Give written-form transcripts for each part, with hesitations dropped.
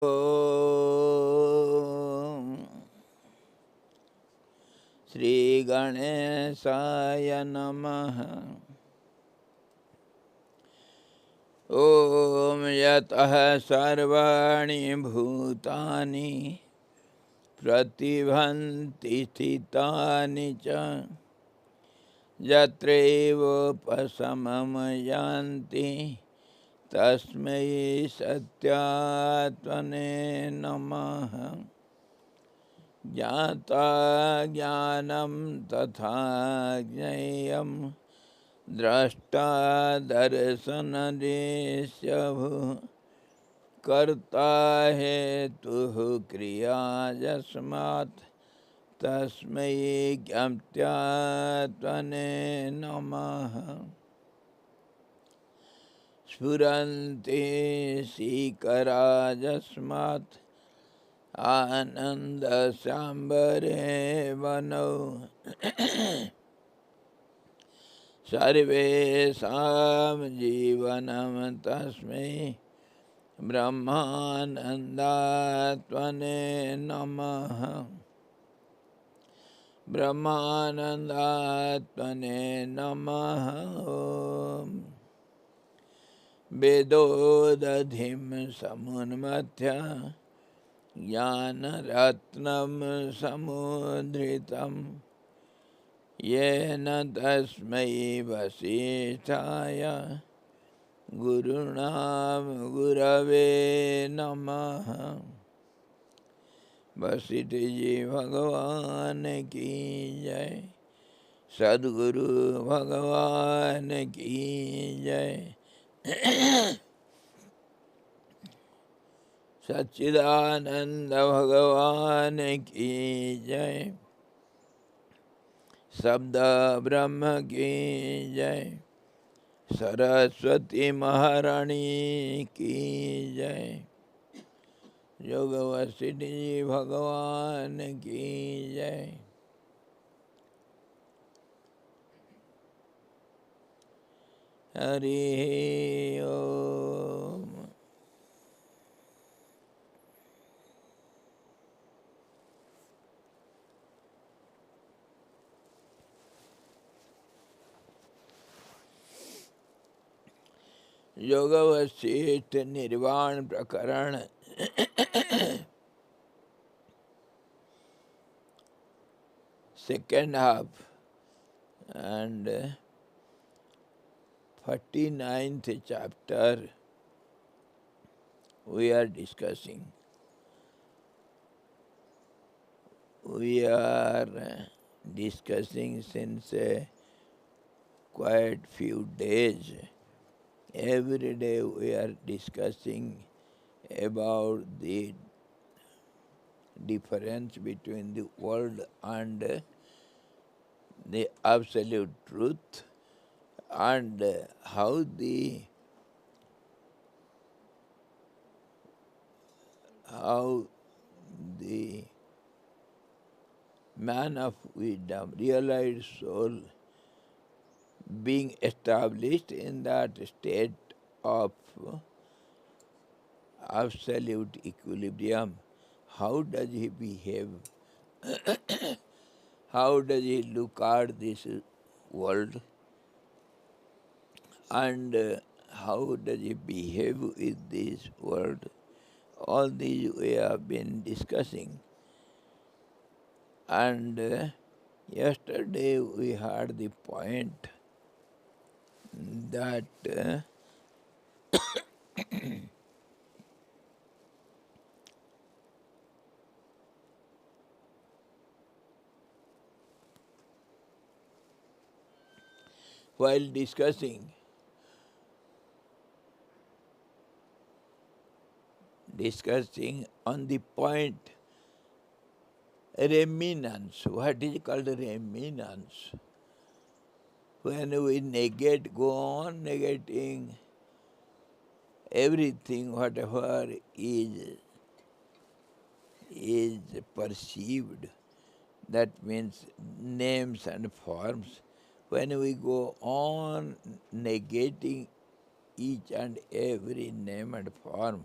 ॐ श्रीगणेशाय नमः। ॐ यतः सर्वाणि भूतानि प्रतिभान्ति स्थितानि च यत्रैवोपशमं यान्ति तस्मै सत्यात्मने नमः। ज्ञाता ज्ञानं तथा ज्ञेयं द्रष्टा दर्शनदृश्यः कर्ता हेतुः क्रिया यस्मात् तस्मै ज्ञात्यात्मने नमः। स्फुरन्ति सीकरा यस्मात् आनन्दसाम्बरे वनौ सर्वेषां जीवनं तस्मै ब्रह्मानन्दात्मने नमः। ब्रह्मानन्दात्मने नमः। ॐ वेदोदधिं समुन्मथ्य ज्ञानरत्नं समुद्रितं येन तस्मै वसिष्ठाय गुरुणां गुरवे नमः। वशिष्ठ जी भगवान की जय। सद्गुरु भगवान की जय। सच्चिदानंद भगवान की जय। शब्द ब्रह्म की जय। सरस्वती महारानी की जय। योग वशिष्ठ जी भगवान की जय। हरि ओम। योग वशिष्ठ निर्वाण प्रकरण second half and 49th chapter we are discussing. We are discussing since quite few days. Every day we are discussing about the difference between the world and the absolute truth, and how the man of wisdom, realized soul, being established in that state of absolute equilibrium, how does he behave? How does he look at this world? And how does he behave with this world? All these we have been discussing. And yesterday we had the point that while discussing on the point reminence, what is called reminence? When we negate, go on negating everything, whatever is perceived, that means names and forms. When we go on negating each and every name and form,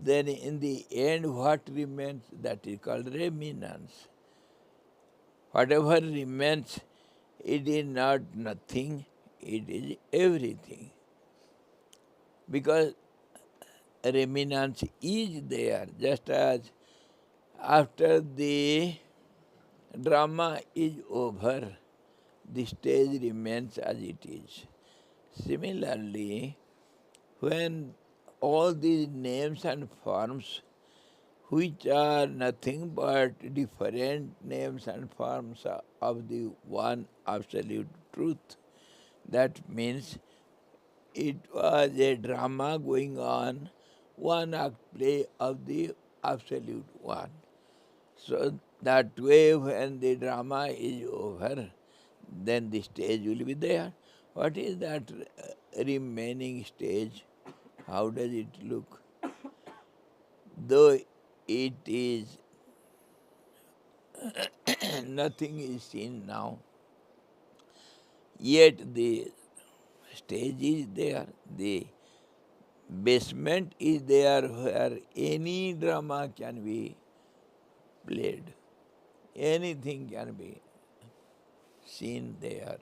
then in the end what remains, that is called remnants. Whatever remains, it is not nothing, it is everything. Because remnants is there, just as after the drama is over, the stage remains as it is. Similarly, when all these names and forms, which are nothing but different names and forms of the one absolute truth, that means it was a drama going on, one act play of the absolute one. So that way when the drama is over, then the stage will be there. What is that remaining stage? How does it look? Though it is nothing is seen now, yet the stage is there, the basement is there where any drama can be played, anything can be seen there.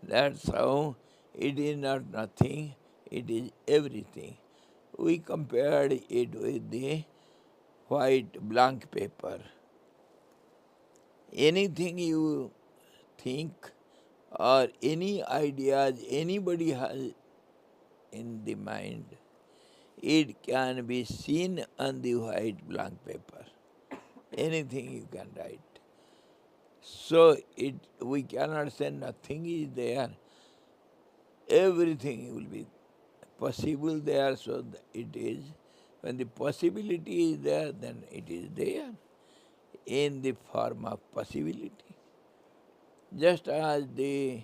That's how it is not nothing, it is everything. We compared it with the white blank paper. Anything you think or any ideas anybody has in the mind, it can be seen on the white blank paper. Anything you can write. So we cannot say nothing is there. Everything will be possible there, so it is. When the possibility is there, then it is there in the form of possibility. Just as the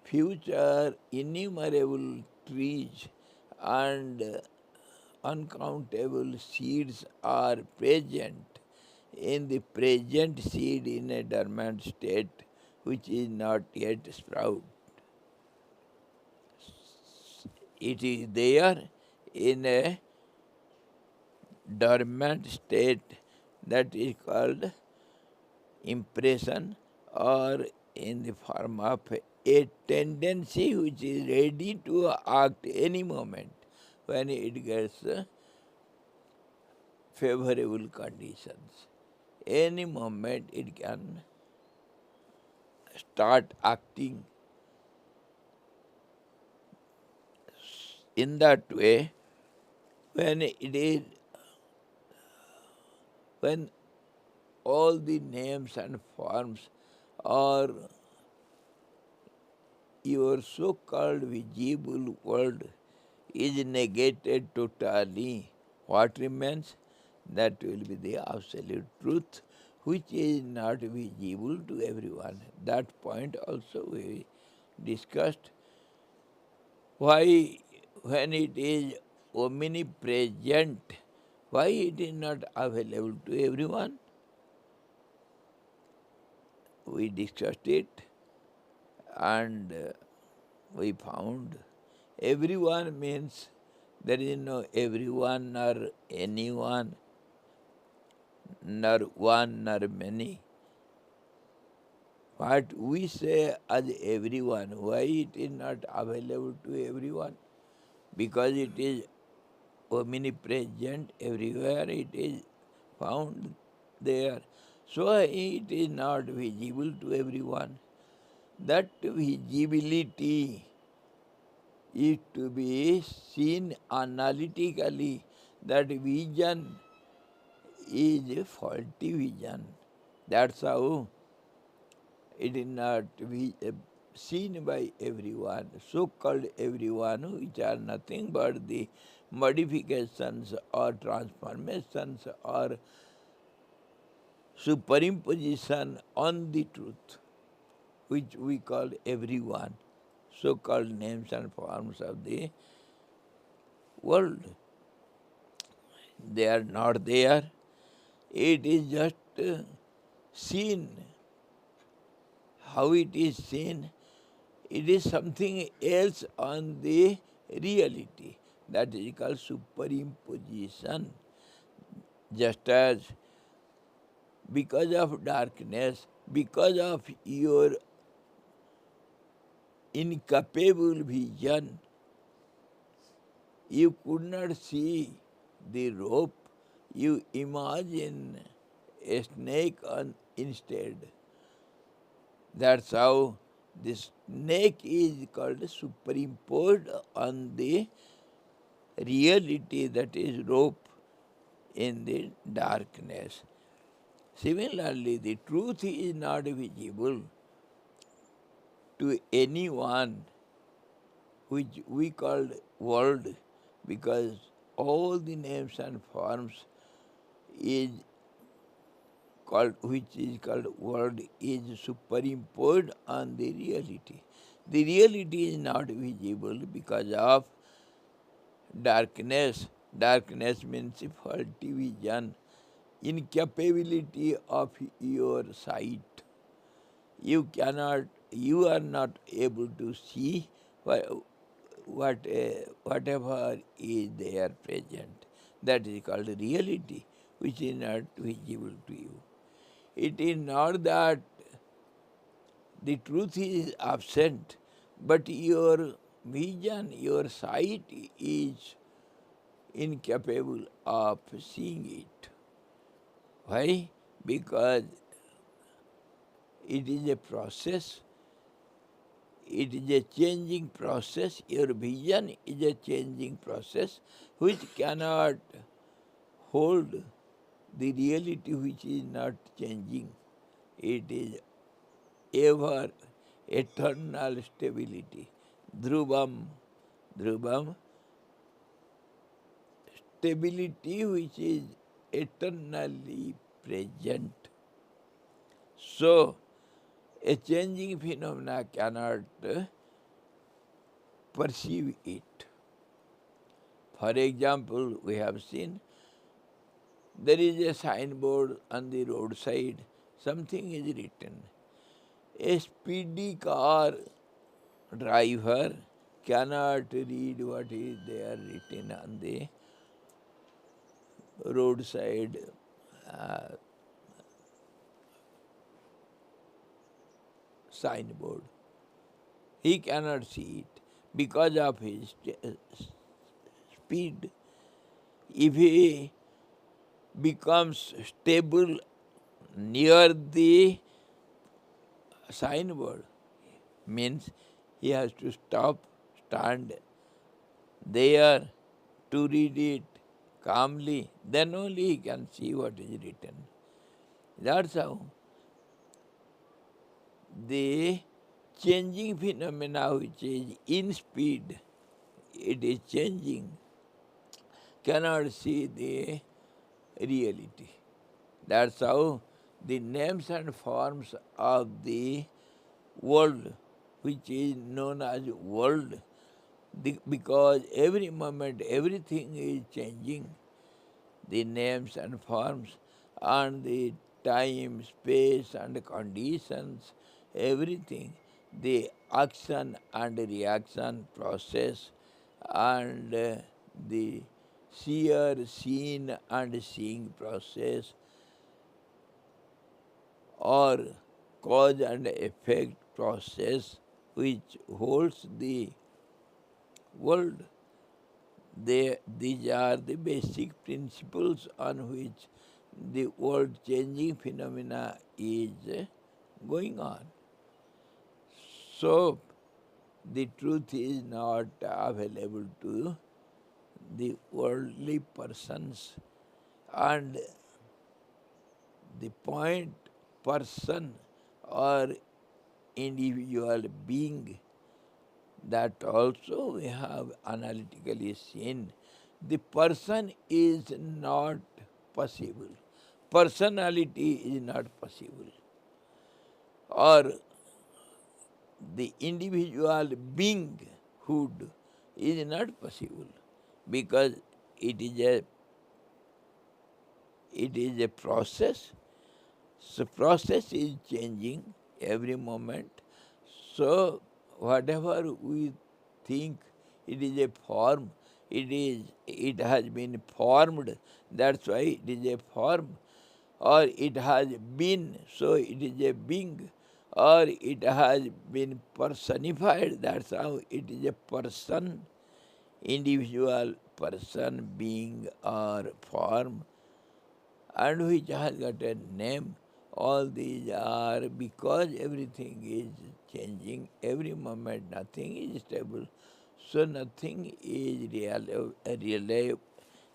future innumerable trees and uncountable seeds are present in the present seed in a dormant state which is not yet sprout. It is there in a dormant state, that is called impression, or in the form of a tendency which is ready to act any moment when it gets favorable conditions. Any moment it can start acting. In that way, when all the names and forms are your so-called visible world is negated totally, what remains? That will be the absolute truth, which is not visible to everyone. That point also we discussed. Why, when it is omnipresent, why it is not available to everyone? We discussed it, and we found everyone means there is no everyone nor anyone, nor one nor many. What we say as everyone, why it is not available to everyone? Because it is omnipresent everywhere, it is found there. So it is not visible to everyone. That visibility is to be seen analytically. That vision is a faulty vision. That's how it is not seen by everyone, so-called everyone, which are nothing but the modifications or transformations or superimposition on the truth, which we call everyone, so-called names and forms of the world. They are not there. It is just seen. How it is seen? It is something else on the reality. That is called superimposition. Just as because of darkness, because of your incapable vision, you could not see the rope, you imagine a snake instead. That's how this snake is called superimposed on the reality, that is rope in the darkness. Similarly, the truth is not visible to anyone, which we call world, because all the names and forms is called, which is called world, is superimposed on the reality. The reality is not visible because of darkness. Darkness means faulty vision, incapability of your sight. You are not able to see whatever is there present. That is called reality, which is not visible to you. It is not that the truth is absent, but your vision, your sight is incapable of seeing it. Why? Because it is a process, it is a changing process. Your vision is a changing process which cannot hold the reality which is not changing. It is ever eternal stability. Dhruvam, Dhruvam, stability which is eternally present. So, a changing phenomena cannot perceive it. For example, we have seen there is a signboard on the roadside, something is written. A speedy car driver cannot read what is there written on the roadside signboard. He cannot see it because of his speed. If he becomes stable near the signboard, means he has to stand there to read it calmly, then only he can see what is written. That's how the changing phenomena which is in speed, it is changing, cannot see the reality. That's how the names and forms of the world, which is known as world, because every moment everything is changing, the names and forms and the time, space and conditions, everything, the action and reaction process and the seer, seen and seeing process, or cause and effect process which holds the world. These are the basic principles on which the world changing phenomena is going on. So, the truth is not available to the worldly persons, and the point person or individual being, that also we have analytically seen. The person is not possible. Personality is not possible. Or the individual beinghood is not possible, because it is a process. So process is changing every moment. So whatever we think it is a form, it has been formed, that's why it is a form. Or it has been, so it is a being. Or it has been personified, that's how it is a person, individual person, being or form, and which has got a name. All these are because everything is changing every moment, nothing is stable. So nothing is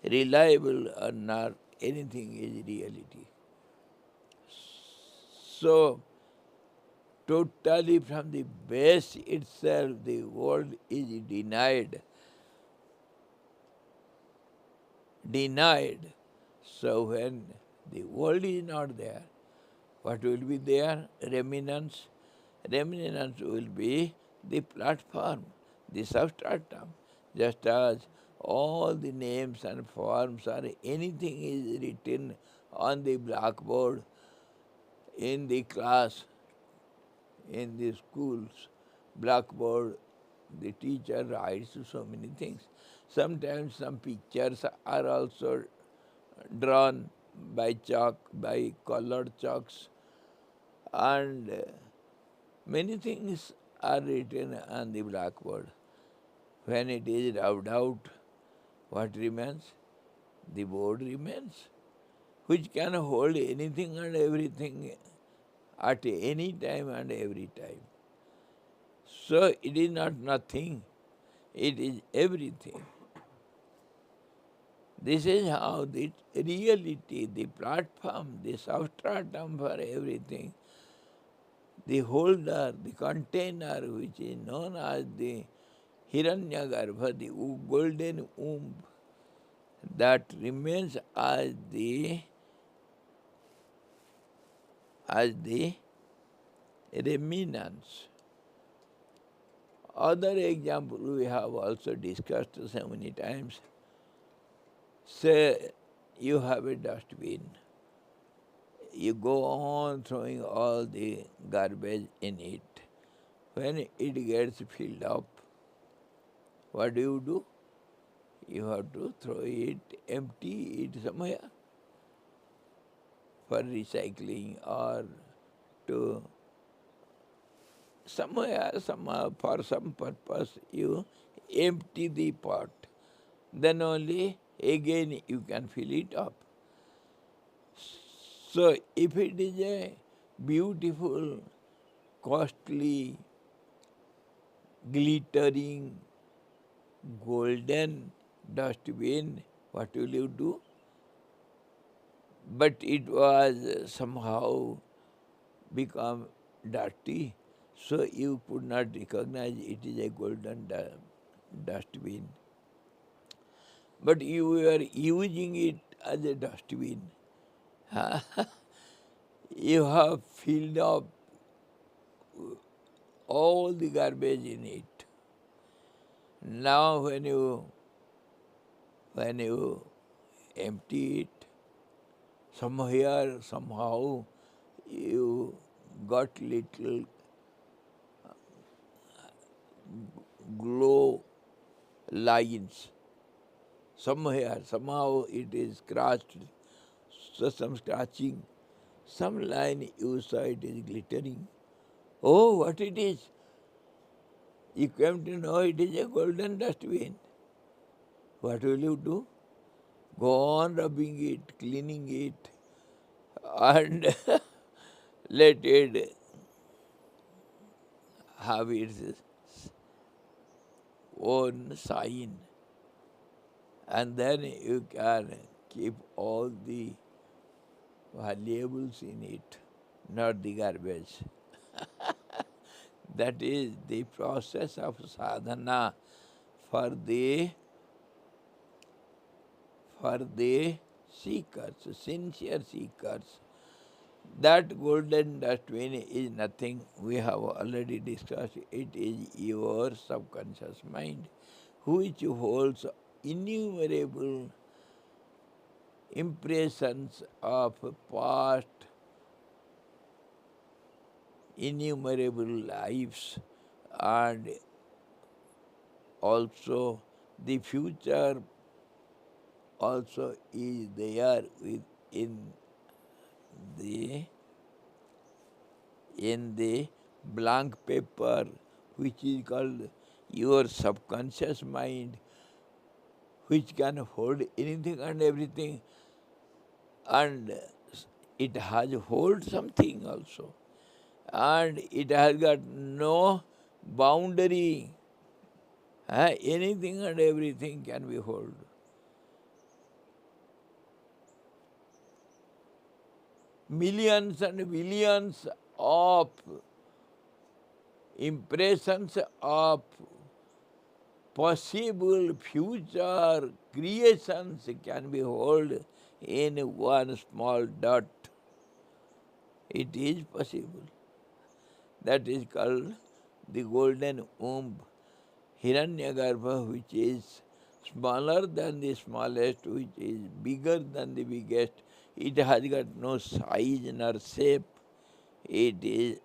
reliable or not anything is reality. So totally from the base itself the world is denied. Denied. So when the world is not there, what will be there? Remnants. Remnants will be the platform, the substratum. Just as all the names and forms or anything is written on the blackboard in the class, in the schools, blackboard, the teacher writes so many things. Sometimes some pictures are also drawn by chalk, by colored chalks, and many things are written on the blackboard. When it is rubbed out, what remains? The board remains, which can hold anything and everything at any time and every time. So it is not nothing, it is everything. This is how the reality, the platform, the substratum for everything, the holder, the container which is known as the Hiranyagarbha, the golden womb, that remains as the remnants. Other example we have also discussed so many times. Say you have a dustbin. You go on throwing all the garbage in it. When it gets filled up, what do? You have to throw it, empty it somewhere for recycling or to somewhere, somehow, for some purpose, you empty the pot. Then only again you can fill it up. So if it is a beautiful, costly, glittering, golden dustbin, what will you do? But it was somehow become dirty, so you could not recognize it is a golden dustbin. But you were using it as a dustbin. You have filled up all the garbage in it. Now when you empty it, somehow you got little glow lines. Somehow it is scratched, so some scratching. Some line you saw it is glittering. Oh, what it is? You came to know it is a golden dustbin. What will you do? Go on rubbing it, cleaning it, and let it have its own sign. And then you can keep all the valuables in it, not the garbage. That is the process of sadhana for the seekers, sincere seekers. That golden dustbin is nothing, we have already discussed, it is your subconscious mind, which holds innumerable impressions of past, innumerable lives, and also The future also is there within the in the blank paper, which is called your subconscious mind, which can hold anything and everything, and it has hold something also, and it has got no boundary. Anything and everything can be hold. Millions and billions of impressions of possible future creations can be held in one small dot. It is possible. That is called the golden womb, Hiranyagarbha, which is smaller than the smallest, which is bigger than the biggest. It has got no size nor shape. It is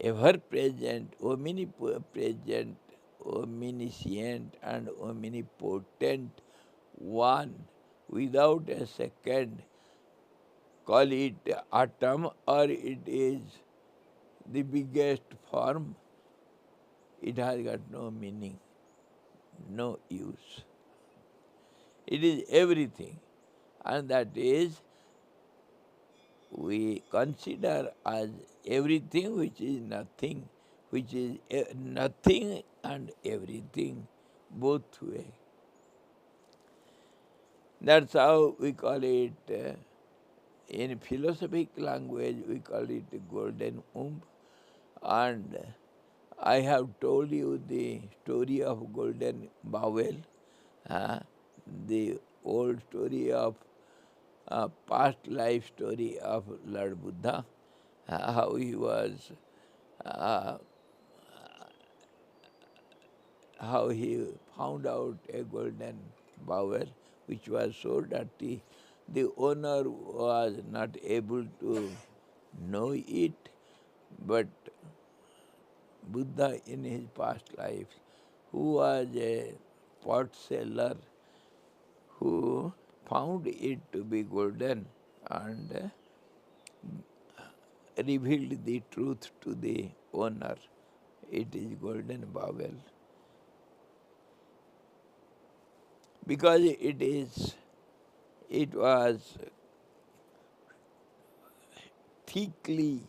ever present, omnipresent, omniscient, and omnipotent one without a second. Call it atom or it is the biggest form, it has got no meaning, no use. It is everything, and that is we consider as everything which is nothing, which is nothing and everything, both way. That's how we call it, in philosophic language, we call it the golden womb. And I have told you the story of golden bowel, the old story of past life story of Lord Buddha, how he was, uh, how he found out a golden bowel which was so dirty. The owner was not able to know it, but Buddha in his past life, who was a pot seller, who found it to be golden and revealed the truth to the owner. It is golden bowel. Because it was thickly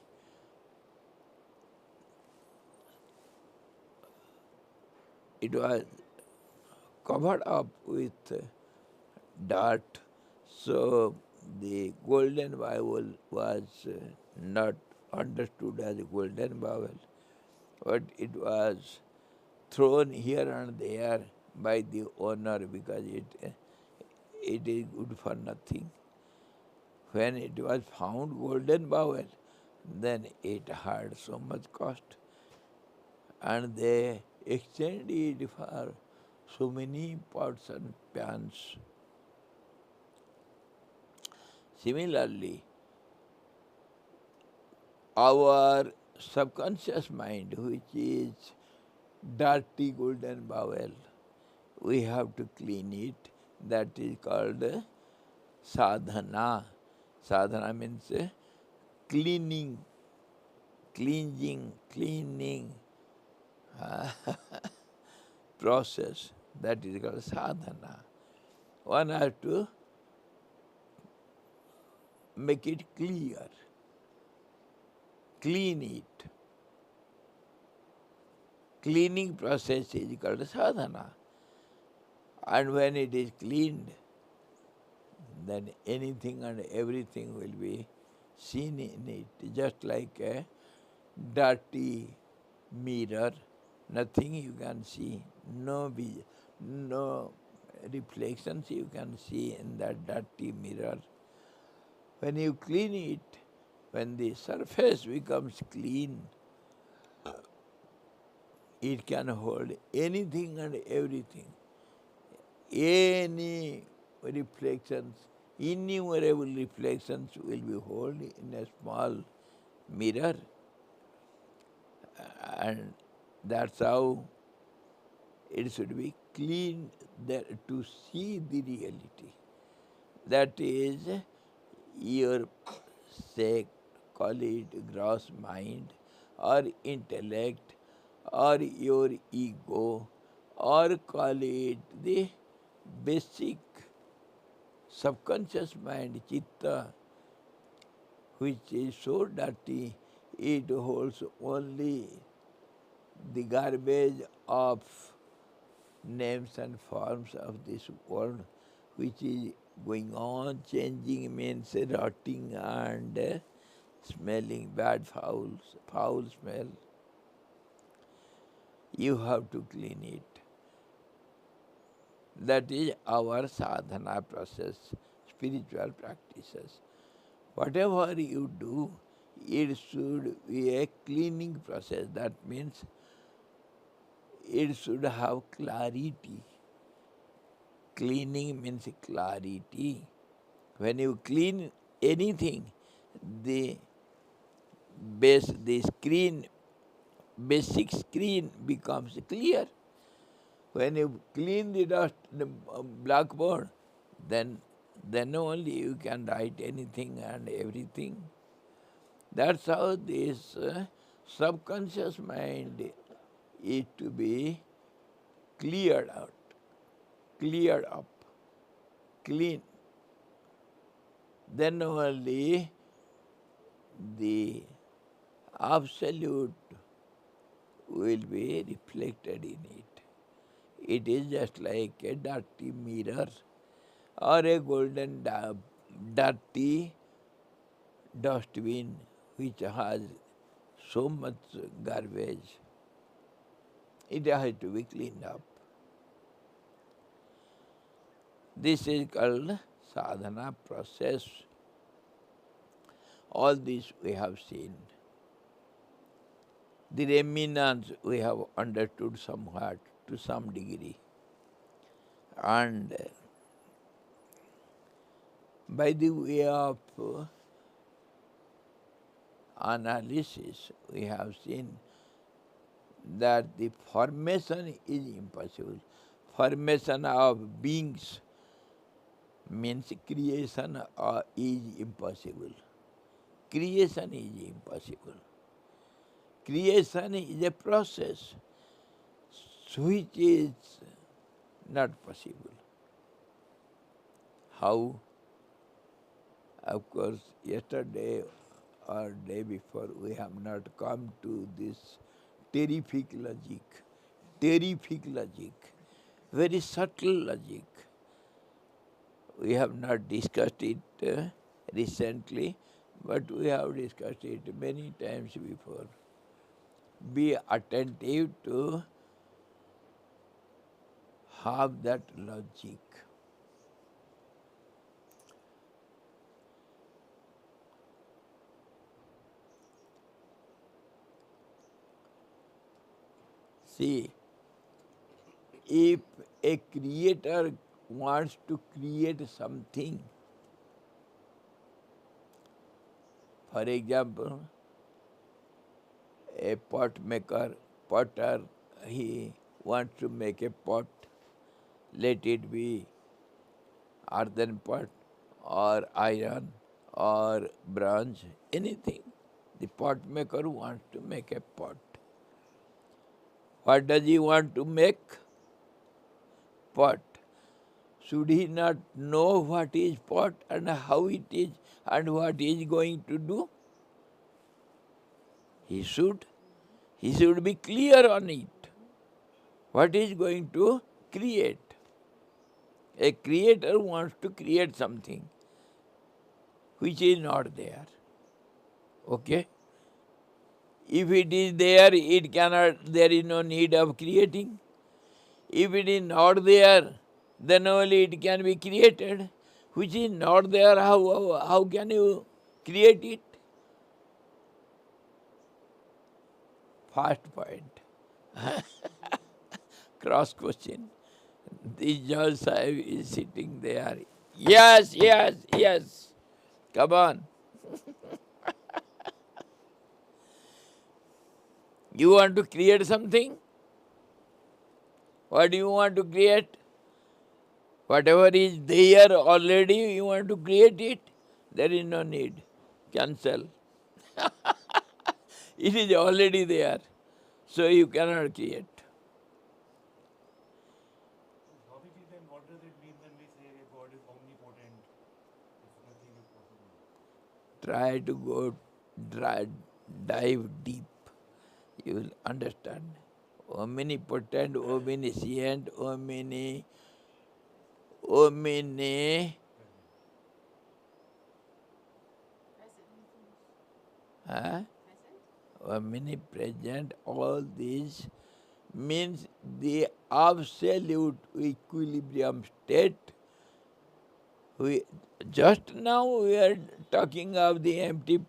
it was covered up with dirt. So the golden bowel was not understood as a golden bowel, but it was thrown here and there by the owner because it is good for nothing. When it was found golden bowel, then it had so much cost, and they exchanged it for so many pots and pans. Similarly, our subconscious mind, which is dirty golden bowel, we have to clean it. That is called sadhana. Sadhana means cleaning, cleansing, cleaning process. That is called sadhana. One has to make it clear, clean it. Cleaning process is called sadhana. And when it is cleaned, then anything and everything will be seen in it, just like a dirty mirror. Nothing you can see, no reflections you can see in that dirty mirror. When you clean it, when the surface becomes clean, it can hold anything and everything. Any reflections, innumerable reflections will be held in a small mirror, and that's how it should be clean there to see the reality. That is your, say, call it gross mind or intellect or your ego or call it the basic subconscious mind, chitta, which is so dirty, it holds only the garbage of names and forms of this world, which is going on, changing means rotting and smelling bad, foul smell. You have to clean it. That is our sadhana process, spiritual practices. Whatever you do, it should be a cleaning process. That means it should have clarity. Cleaning means clarity. When you clean anything, the screen, basic screen becomes clear. When you clean the dust, the blackboard, then only you can write anything and everything. That's how this subconscious mind is to be cleared out, cleared up, clean. Then only the absolute will be reflected in it. It is just like a dirty mirror or a golden dirty dustbin which has so much garbage. It has to be cleaned up. This is called sadhana process. All this we have seen. The remnants we have understood somewhat to some degree. And by the way of analysis, we have seen that the formation is impossible. Formation of beings means creation is impossible. Creation is impossible. Creation is a process which is not possible. How? Of course, yesterday or day before we have not come to this terrific logic, very subtle logic. We have not discussed it recently, but we have discussed it many times before. Be attentive to have that logic. See, if a creator wants to create something, for example, a potter, he wants to make a pot, let it be earthen pot or iron or bronze, anything. The pot maker wants to make a pot. What does he want to make? Pot. Should he not know what is pot and how it is and what he is going to do? He should. He should be clear on it. What is going to create? A creator wants to create something which is not there. Okay? If it is there, it cannot, there is no need of creating. If it is not there, then only it can be created. Which is not there, how can you create it? First point. Cross question. The Judge Sahib is sitting there. Yes. Come on. You want to create something? What do you want to create? Whatever is there already, you want to create it. There is no need. Cancel. It is already there. So you cannot create. Swamiji, then what does it mean when we say God is omnipotent if nothing is possible? Try to go dive deep. You will understand. Omnipotent, omniscient, omni, huh? Omnipresent, all these means the absolute equilibrium state. Just now we are talking of the empty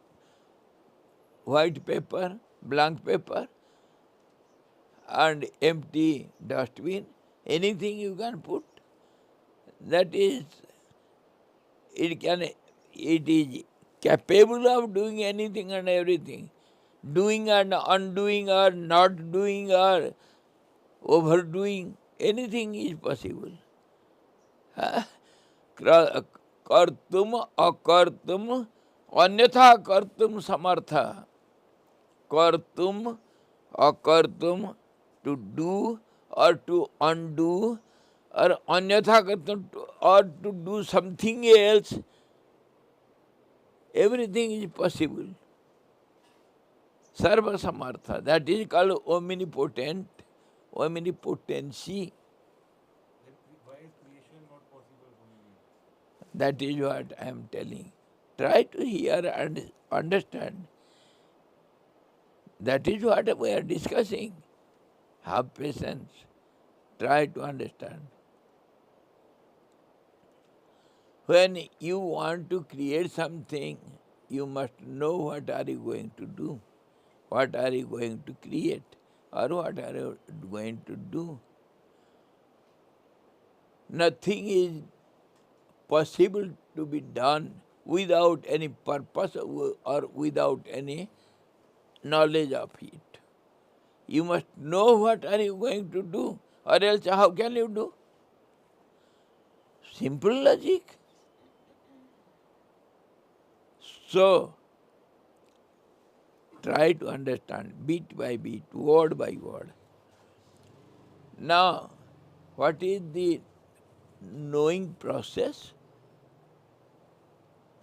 white paper, blank paper, and empty dustbin. Anything you can put. That is, it is capable of doing anything and everything. Doing and undoing or not doing or overdoing, anything is possible. कर्तुम अकर्तुम अन्यथा कर्तुम समर्थ. Kartum अकर्तुम, to do or to undo, or anyatha kartum, or to do something else. Everything is possible. Sarva samartha. That is called omnipotent, omnipotency. Then why is creation not possible for me? That is what I am telling. Try to hear and understand. That is what we are discussing. Have patience. Try to understand. When you want to create something, you must know what are you going to do, what are you going to create, or what are you going to do. Nothing is possible to be done without any purpose or without any knowledge of it. You must know what are you going to do, or else how can you do? Simple logic. So, try to understand bit by bit, word by word. Now, what is the knowing process?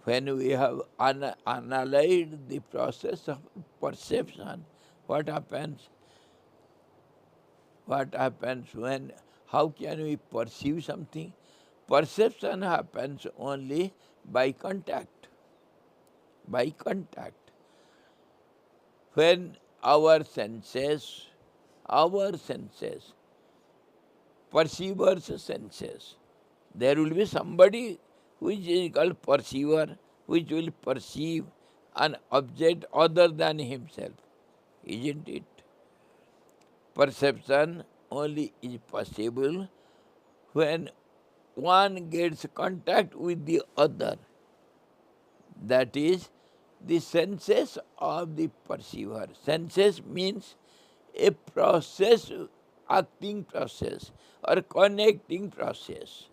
When we have analyzed the process of perception, what happens? What happens when, how can we perceive something? Perception happens only by contact. By contact. When our senses, perceivers' senses, there will be somebody which is called perceiver, which will perceive an object other than himself, isn't it? Perception only is possible when one gets contact with the other. That is the senses of the perceiver. Senses means a process, acting process or connecting process.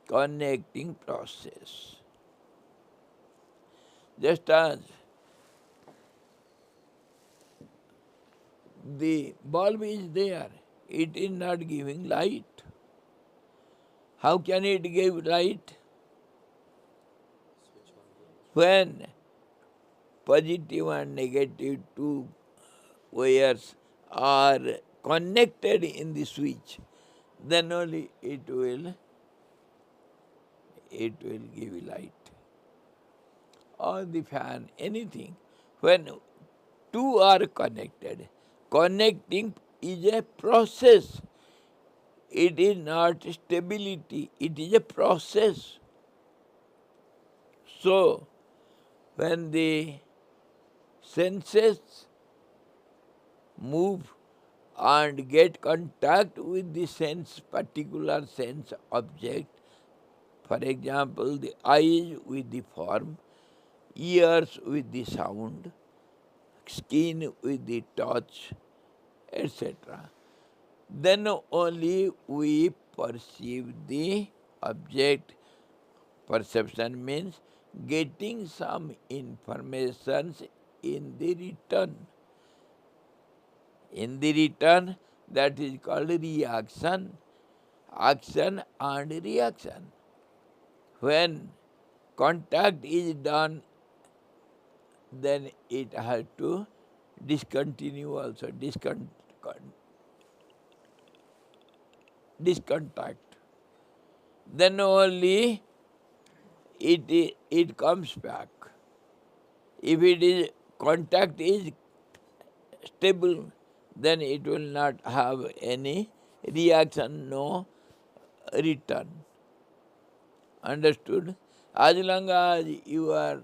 Connecting process. Just as the bulb is there, it is not giving light. How can it give light? When positive and negative two wires are connected in the switch, then only it will give light. Or the fan, anything. When two are connected, connecting is a process. It is not stability, it is a process. So, when the senses move and get contact with the particular sense object, for example, the eyes with the form, ears with the sound, skin with the touch, etc. then only we perceive the object. Perception means getting some information in the return. In the return, that is called reaction. Action and reaction. When contact is done, then it has to discontinue also, discontact. Then only it comes back. If it is contact is stable, then it will not have any reaction, no return. Understood? As long as you are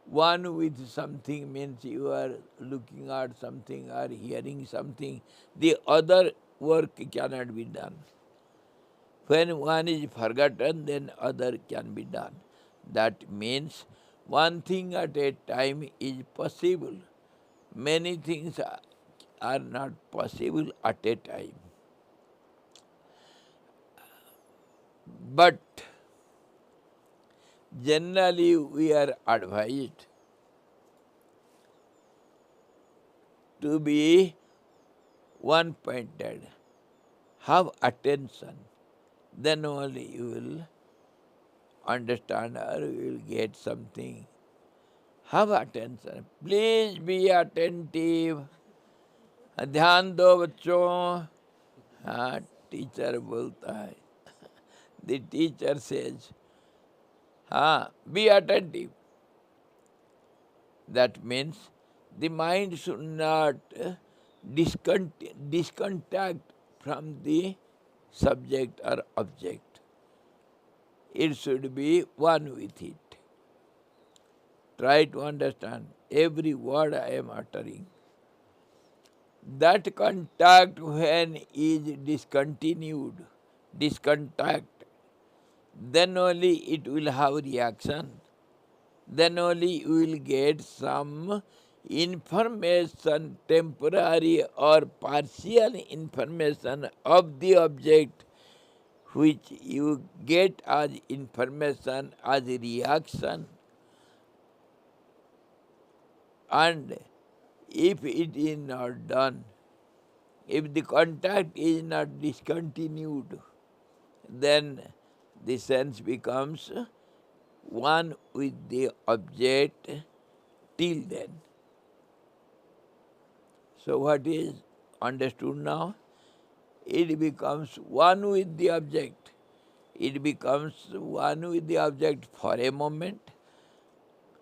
one with something, means you are looking at something or hearing something, the other work cannot be done. When one is forgotten, then other can be done. That means one thing at a time is possible. Many things are not possible at a time. But generally we are advised to be one-pointed. Have attention. Then only you will understand or you will get something. Have attention. Please be attentive. ध्यान दो बच्चों. हाँ, teacher बोलता है. The teacher says, be attentive. That means the mind should not discontact from the subject or object. It should be one with it. Try to understand every word I am uttering. That contact, when is discontinued, discontact, then only it will have reaction. Then only you will get some information, temporary or partial information of the object, which you get as information, as reaction. And if it is not done, if the contact is not discontinued, then the sense becomes one with the object till then. So what is understood now? It becomes one with the object. It becomes one with the object for a moment,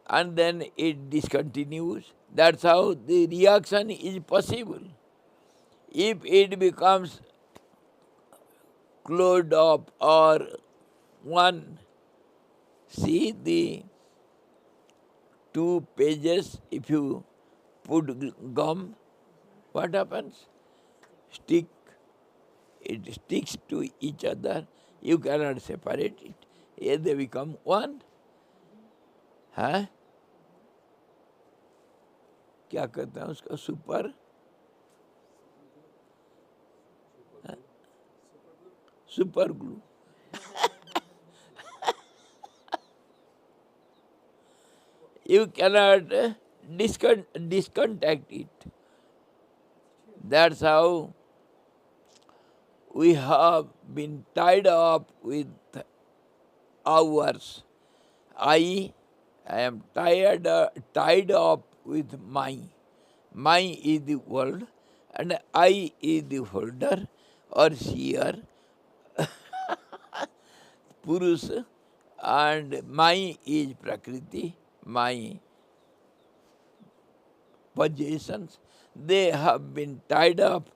and then it discontinues. That's how the reaction is possible. If it becomes closed up or one, see the two pages, if you put gum, what happens? It sticks to each other. You cannot separate it. Here they become one. हाँ? क्या कहते हैं उसका? Super super glue. You cannot discontact it. That's how we have been tied up with hours. I am tied up with my. My is the world and I is the holder or seer, Purush, and my is Prakriti, my possessions. They have been tied up.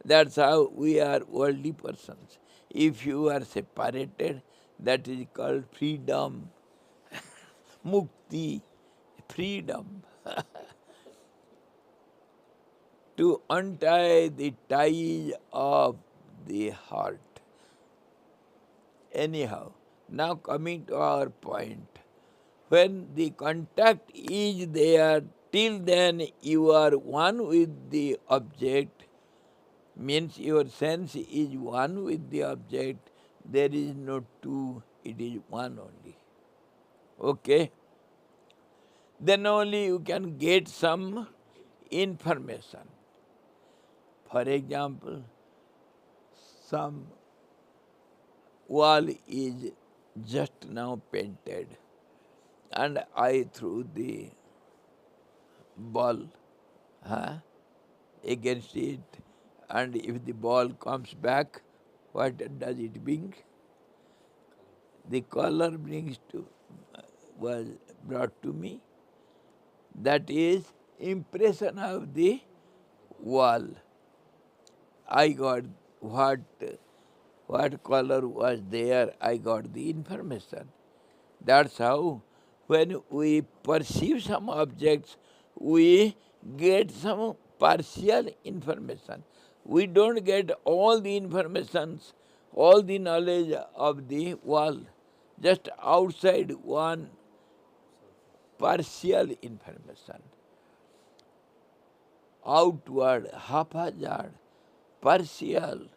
That's how we are worldly persons. If you are separated, that is called freedom. Mukti, freedom. To untie the ties of the heart. Anyhow, now coming to our point. When the contact is there, till then you are one with the object, means your sense is one with the object. There is no two, it is one only. Okay? Then only you can get some information. For example, some wall is just now painted and I threw the ball against it, and if the ball comes back, what does it bring? The color was brought to me. That is impression of the wall. I got what color was there, I got the information. That's how when we perceive some objects, we get some partial information. We don't get all the informations, all the knowledge of the wall, just outside one partial information. Outward, haphazard, partial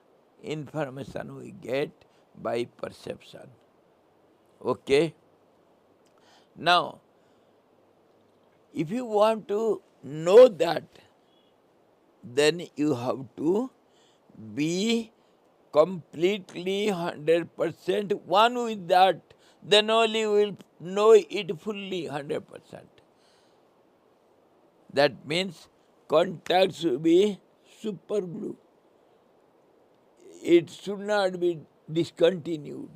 information we get by perception. Okay? Now, if you want to know that, then you have to be completely 100% one with that. Then only you will know it fully 100%. That means contact should be super glue. It should not be discontinued.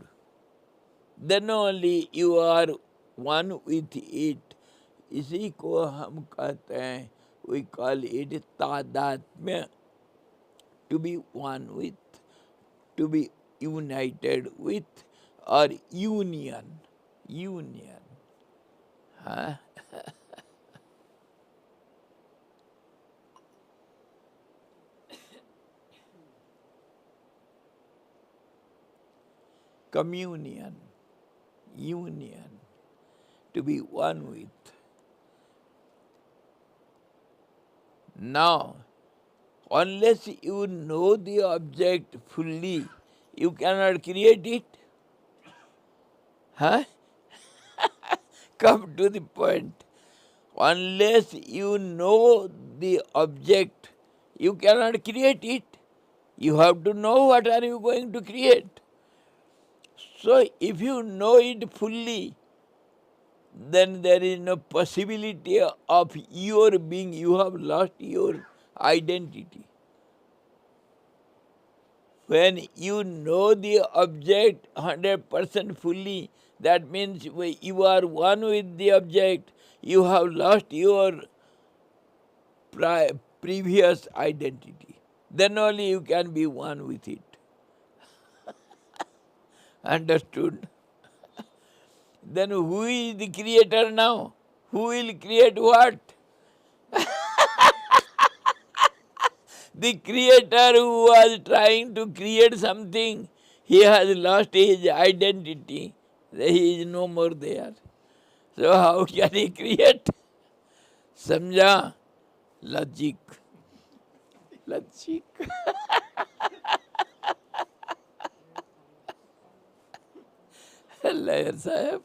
Then only you are one with it. इसी को हम कहते हैं, we call it तादात्म्य, to be one with, to be united with, or union. Huh? Communion, union, to be one with. Now, unless you know the object fully, you cannot create it. Huh? Come to the point. Unless you know the object, you cannot create it. You have to know what are you going to create. So if you know it fully, then there is no possibility of your being. You have lost your identity. When you know the object 100% fully, that means you are one with the object. You have lost your previous identity. Then only you can be one with it. Understood? Then who is the creator now? Who will create what? The creator who was trying to create something, he has lost his identity. He is no more there. So how can he create? Samjha? Logic. Logic. Lawyer Sahib.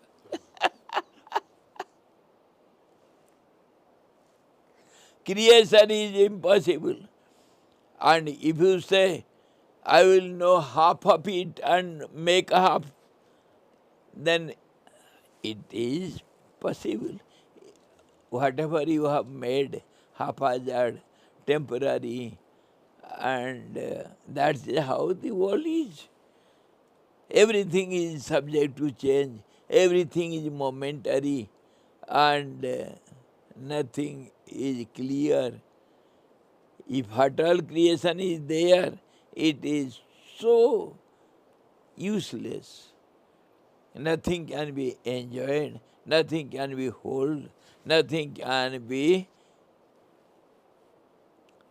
Creation is impossible. And if you say, I will know half of it and make half, then it is possible. Whatever you have made, haphazard, temporary, and that's how the world is. Everything is subject to change, everything is momentary, and nothing is clear. If at all creation is there, it is so useless. Nothing can be enjoyed, nothing can be held, nothing can be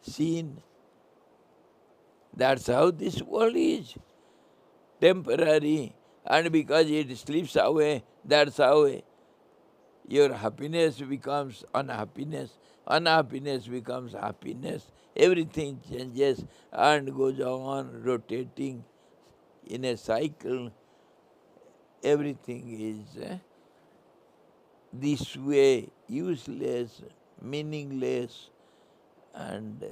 seen. That's how this world is. Temporary, and because it slips away, that's how your happiness becomes unhappiness, unhappiness becomes happiness, everything changes and goes on rotating in a cycle. Everything is this way useless, meaningless, and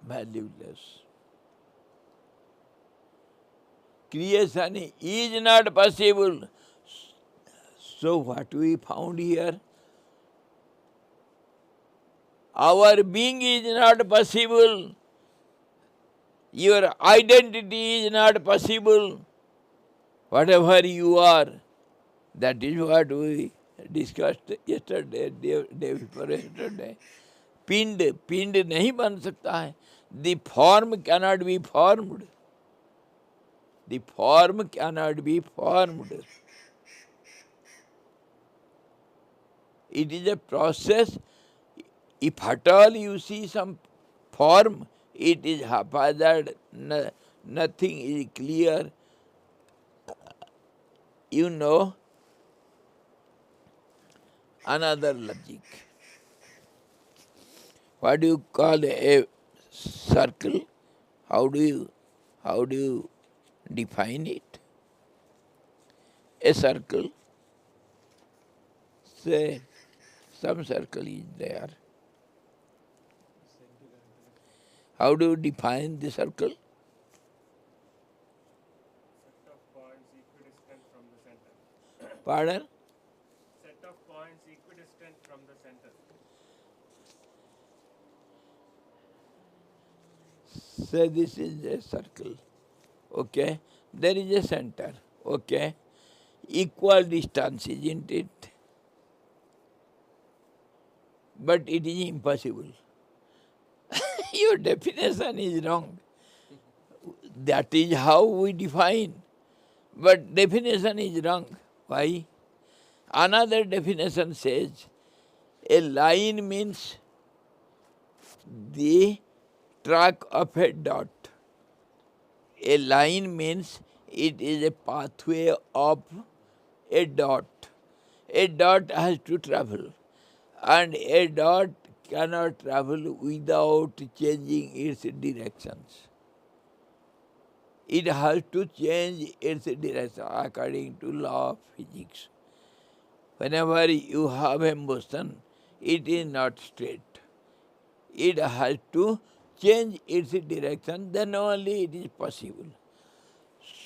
valueless. Creation is not possible. So what we found here? Our being is not possible. Your identity is not possible. Whatever you are, that is what we discussed yesterday, day before yesterday. पिंड पिंड नहीं बन सकता है. The form cannot be formed. The form cannot be formed. It is a process. If at all you see some form, it is haphazard, nothing is clear. You know another logic. What do you call a circle? How do you define it? A circle, say some circle is there. How do you define the circle? Set of points equidistant from the center. Pardon? Set of points equidistant from the center. Say this is a circle. Okay? There is a center. Okay? Equal distance, isn't it? But it is impossible. Your definition is wrong. That is how we define. But definition is wrong. Why? Another definition says a line means the track of a dot. A line means it is a pathway of a dot. A dot has to travel, and a dot cannot travel without changing its directions. It has to change its direction according to law of physics. Whenever you have a motion, it is not straight. It has to change its direction, then only it is possible.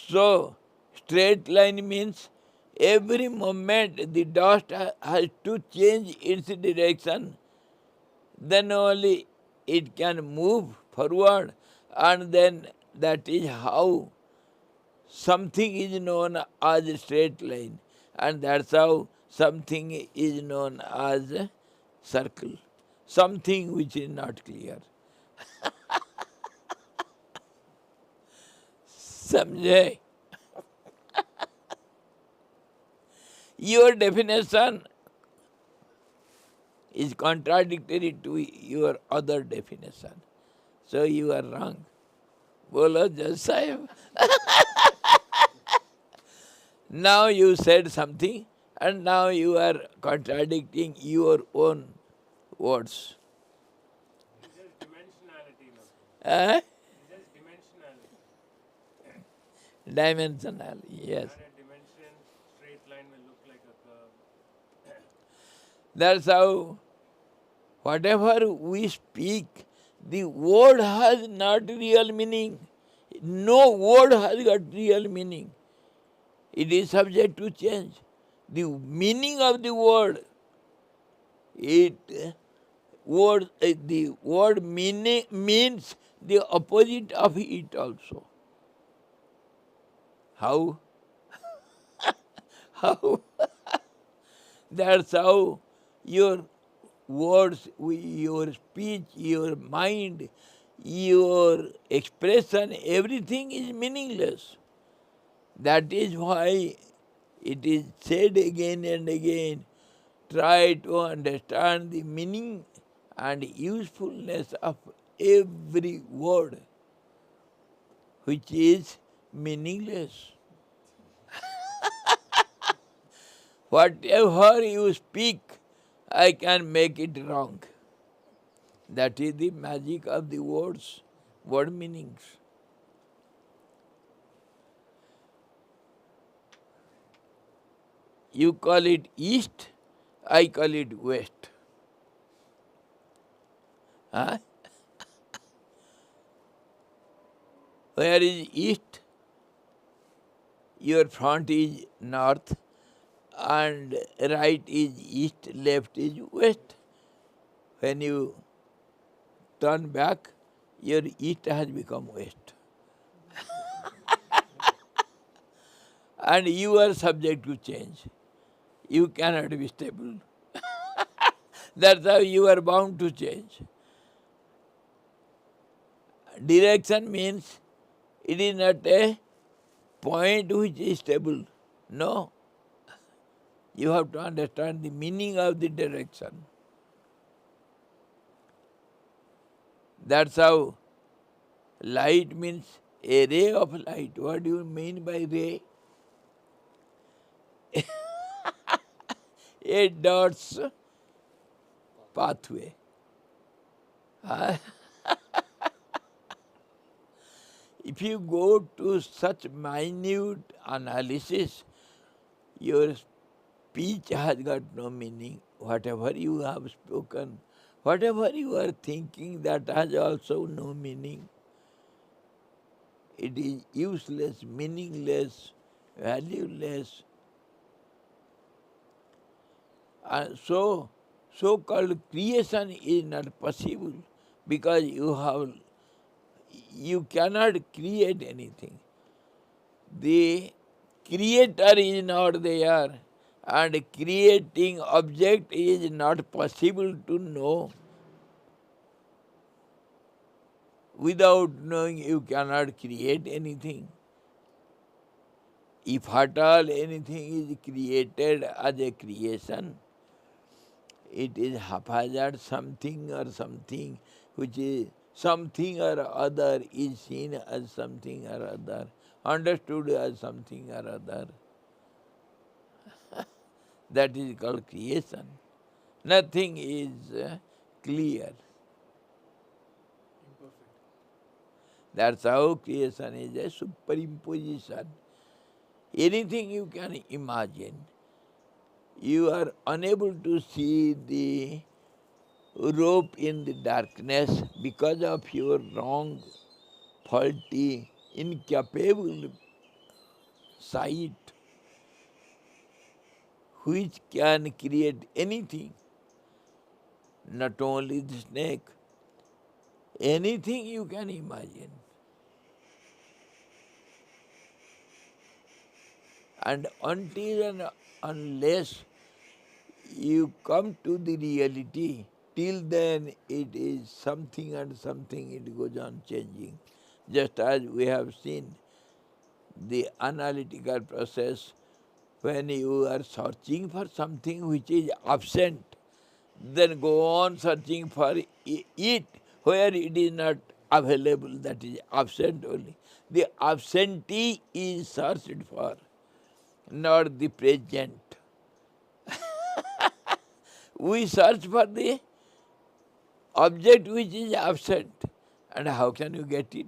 So, straight line means every moment the dot has to change its direction, then only it can move forward, and then that is how something is known as a straight line, and that's how something is known as a circle, something which is not clear. समझे? Your definition is contradictory to your other definition. So you are wrong. Bolo Judge Sahib. Now you said something and now you are contradicting your own words. It's just dimensionality now. Eh? It's just dimensionality. Dimensional, yes. At a dimension, straight line will look like a curve. That's how whatever we speak, the word has not real meaning. No word has got real meaning. It is subject to change. The meaning of the word, the word meaning means the opposite of it also. How? How? That's how your words, your speech, your mind, your expression, everything is meaningless. That is why it is said again and again, try to understand the meaning and usefulness of every word, which is meaningless. Whatever you speak, I can make it wrong. That is the magic of the words, word meanings. You call it east, I call it west. Huh? Where is east? Your front is north, and right is east, left is west. When you turn back, your east has become west. And you are subject to change. You cannot be stable. That's how you are bound to change. Direction means it is not a point which is stable. No. You have to understand the meaning of the direction. That's how light means a ray of light. What do you mean by ray? A dot's pathway. Ah, if you go to such minute analysis, your speech has got no meaning. Whatever you have spoken, whatever you are thinking, that has also no meaning. It is useless, meaningless, valueless. And so-called creation is not possible because you cannot create anything. The creator is not there, and creating object is not possible to know. Without knowing, you cannot create anything. If at all anything is created as a creation, it is haphazard something or something which is something or other is seen as something or other, understood as something or other. That is called creation. Nothing is clear. Imperfect. That's how creation is a superimposition. Anything you can imagine, you are unable to see the rope in the darkness because of your wrong, faulty, incapable sight, which can create anything, not only the snake, anything you can imagine. And until and unless you come to the reality, till then it is something and something, it goes on changing. Just as we have seen the analytical process, when you are searching for something which is absent, then go on searching for it where it is not available, that is absent only. The absentee is searched for, not the present. We search for the object which is absent. And how can you get it?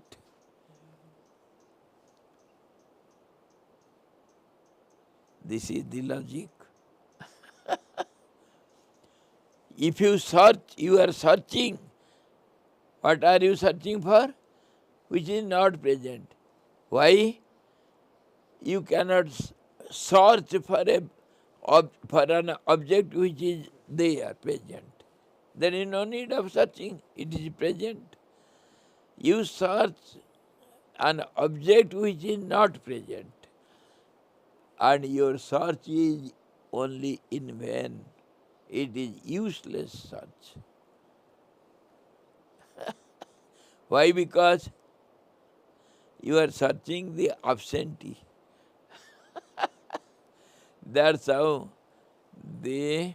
This is the logic. If you search, you are searching. What are you searching for? Which is not present. Why? You cannot search for an object which is there, present. There is no need of searching, it is present. You search an object which is not present, and your search is only in vain. It is useless search. Why? Because you are searching the absentee. That's how the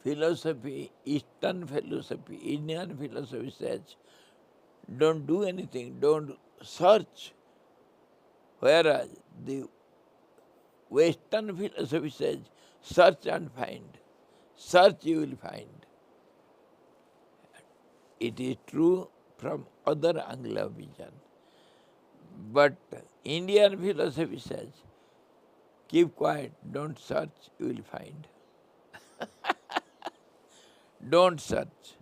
philosophy, Eastern philosophy, Indian philosophy says, don't do anything, don't search. Whereas the Western philosophy says, search and find. Search, you will find. It is true from other angle of vision. But Indian philosophy says, keep quiet, don't search, you will find. Don't search.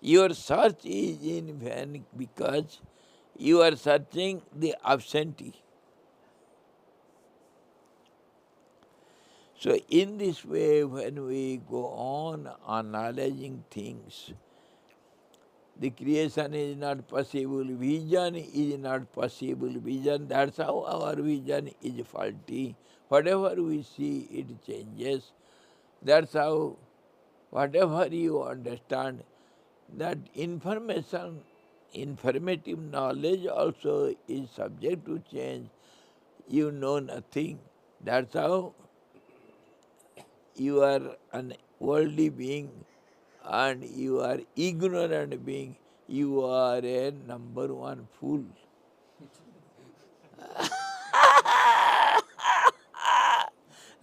Your search is in vain because you are searching the absentee. So in this way, when we go on analyzing things, the creation is not possible, vision is not possible, vision, that's how our vision is faulty. Whatever we see, it changes. That's how, whatever you understand, that informative knowledge also is subject to change. You know nothing. That's how you are an worldly being and you are ignorant being. You are a number one fool.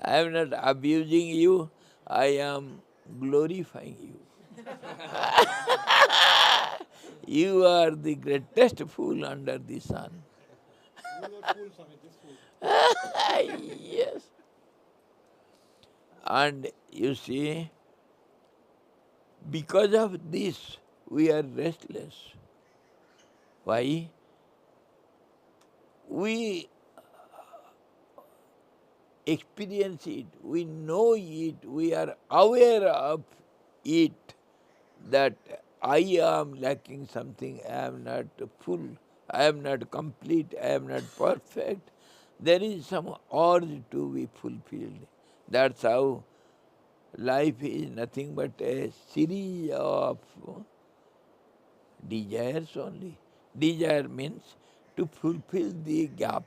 I am not abusing you, I am glorifying you. You are the greatest fool under the sun. Fool or fool, Swami, this fool. Yes. And you see, because of this, we are restless. Why? We experience it, we know it, we are aware of it, that I am lacking something, I am not full, I am not complete, I am not perfect. There is some urge to be fulfilled. That's how life is nothing but a series of desires only. Desire means to fulfill the gap,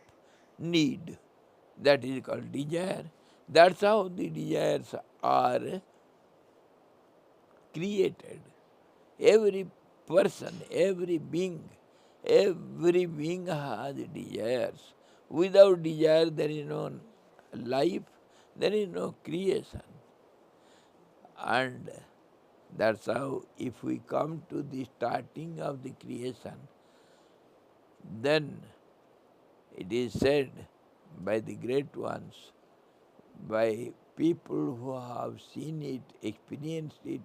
need. That is called desire. That's how the desires are created. Every person, every being has desires. Without desire, there is no life, there is no creation. And that's how, if we come to the starting of the creation, then it is said by the great ones, by people who have seen it, experienced it,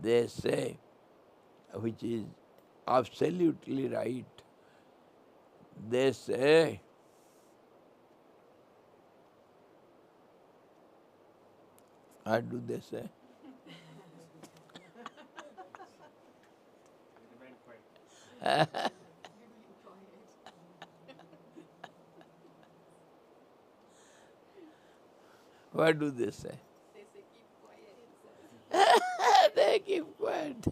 they say, which is absolutely right, they say, what do they say? Remain quiet. What do they say? They say keep quiet. They keep quiet.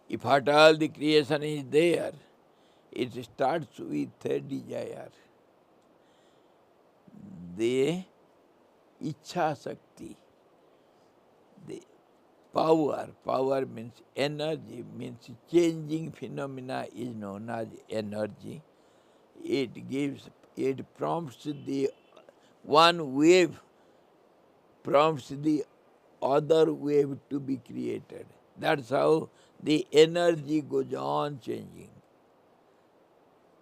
If at all the creation is there, it starts with a desire. The Ichha Shakti, the power means energy, means changing phenomena is known as energy. It prompts the one wave, prompts the other wave to be created. That's how the energy goes on changing.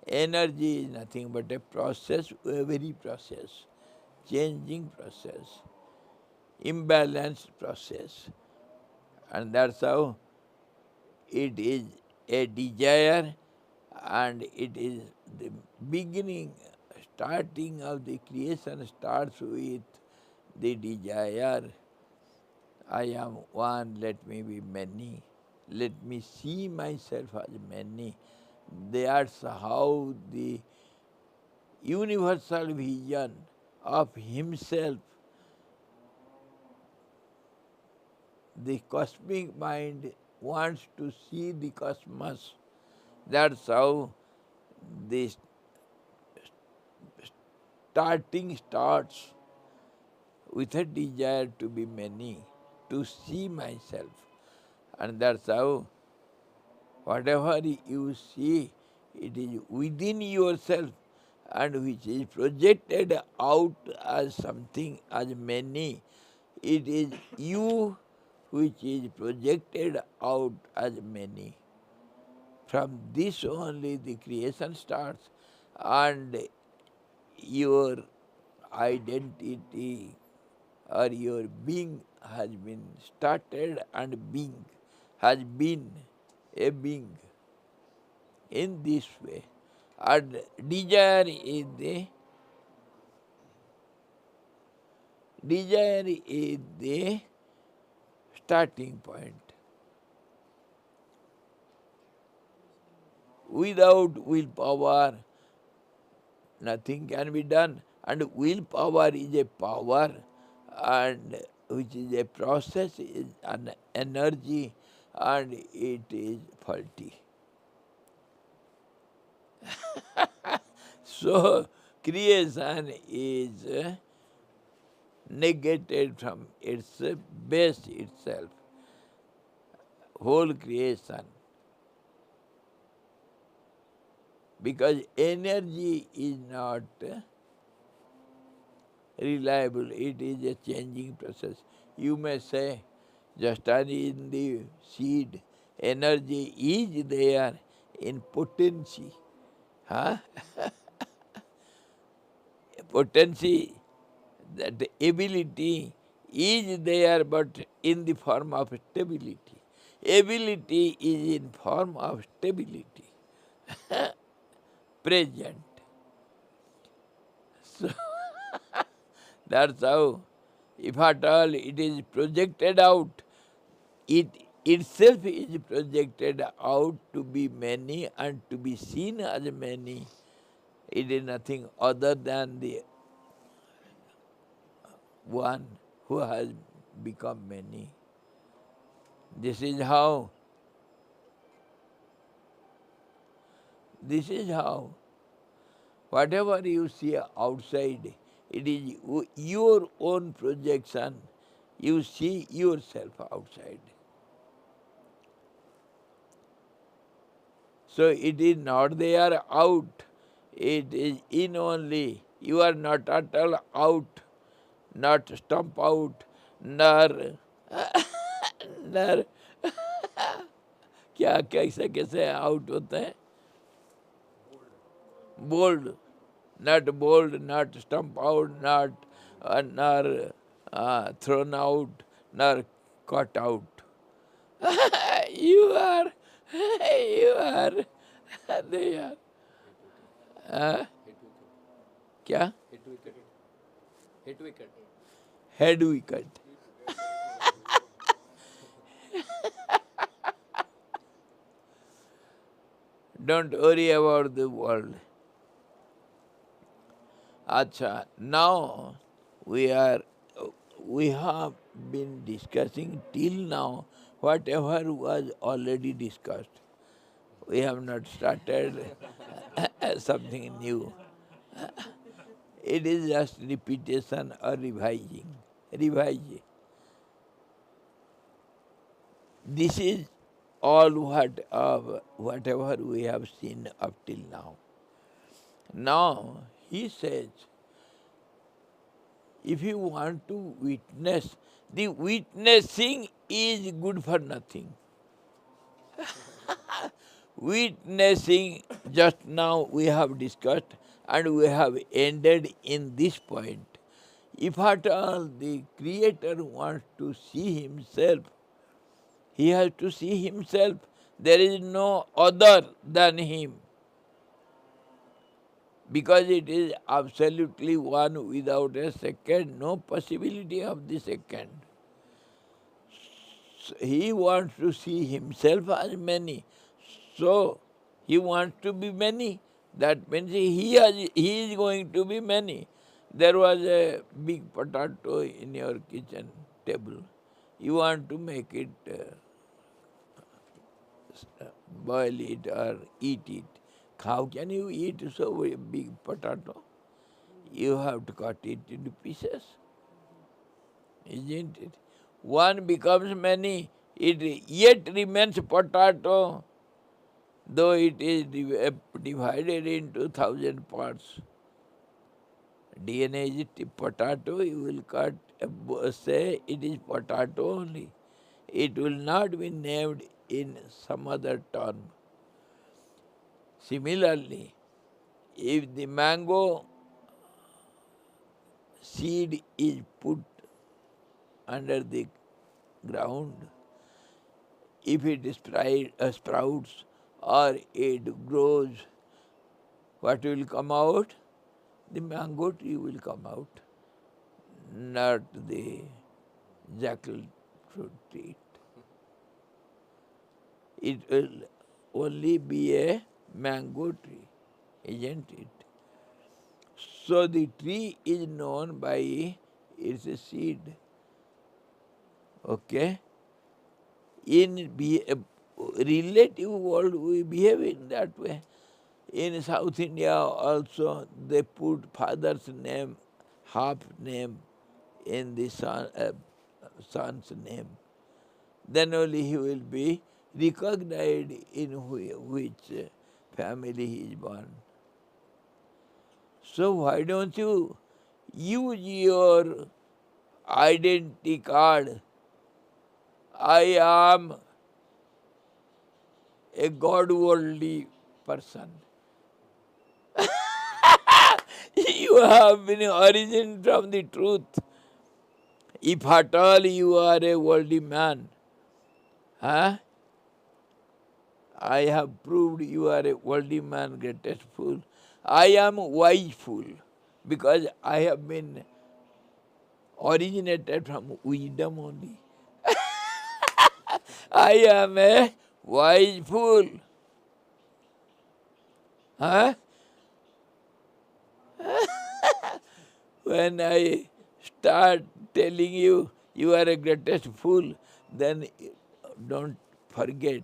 Energy is nothing but a process, every process, changing process, imbalanced process. And that's how it is a desire, and it is the beginning, starting of the creation starts with the desire. I am one, let me be many. Let me see myself as many. That's how the universal vision of himself, the cosmic mind wants to see the cosmos. That's how the starting starts with a desire to be many, to see myself. And that's how whatever you see, it is within yourself. and which is projected out as something, as many. It is you which is projected out as many. From this only the creation starts, and your identity or your being has been started, and being has been a being in this way. And desire is the starting point. Without willpower, nothing can be done. And willpower is a power, and which is a process, is an energy, and it is faulty. So creation is negated from its base itself, whole creation. Because energy is not reliable, it is a changing process. You may say, just as in the seed, energy is there in potency. Huh? Potency, that ability is there, but in the form of stability. Ability is in form of stability, present. So that's how, if at all it is projected out, it itself is projected out to be many and to be seen as many. It is nothing other than the one who has become many. This is how whatever you see outside, it is your own projection. You see yourself outside. So it is not there out, it is in only. You are not at all out, not stump out, nor क्या कैसे कैसे out होते हैं, bold, not bold, not stump out, not nor thrown out, nor caught out. You are there. क्या? Head wicket. Don't worry about the world. Acha, now we have been discussing till now whatever was already discussed. We have not started something new. It is just repetition or revising. Revise. This is all whatever we have seen up till now. Now he says, if you want to witness, the witnessing is good for nothing. Witnessing, just now we have discussed and we have ended in this point. If at all the Creator wants to see himself, he has to see himself. There is no other than him. Because it is absolutely one without a second, no possibility of the second. So he wants to see himself as many. So he wants to be many. That means he is going to be many. There was a big potato in your kitchen table. You want to make it, boil it or eat it. How can you eat so big potato? You have to cut it into pieces, isn't it? One becomes many, it yet remains potato, though it is divided into 1,000 parts. DNA is potato, you will cut, say it is potato only. It will not be named in some other term. Similarly, if the mango seed is put under the ground, if it sprouts or it grows, what will come out? The mango tree will come out, not the jackal tree. It will only be a mango tree, isn't it? So the tree is known by its seed. Okay? In relative world, we behave in that way. In South India also, they put father's name, half name in the son's name. Then only he will be recognized in which family he is born. So why don't you use your identity card? I am a God-worldly person. You have been origin from the truth. If at all you are a worldly man, huh? I have proved you are a worldly man, greatest fool. I am wise fool because I have been originated from wisdom only. I am a wise fool. Huh? When I start telling you you are a greatest fool, then don't forget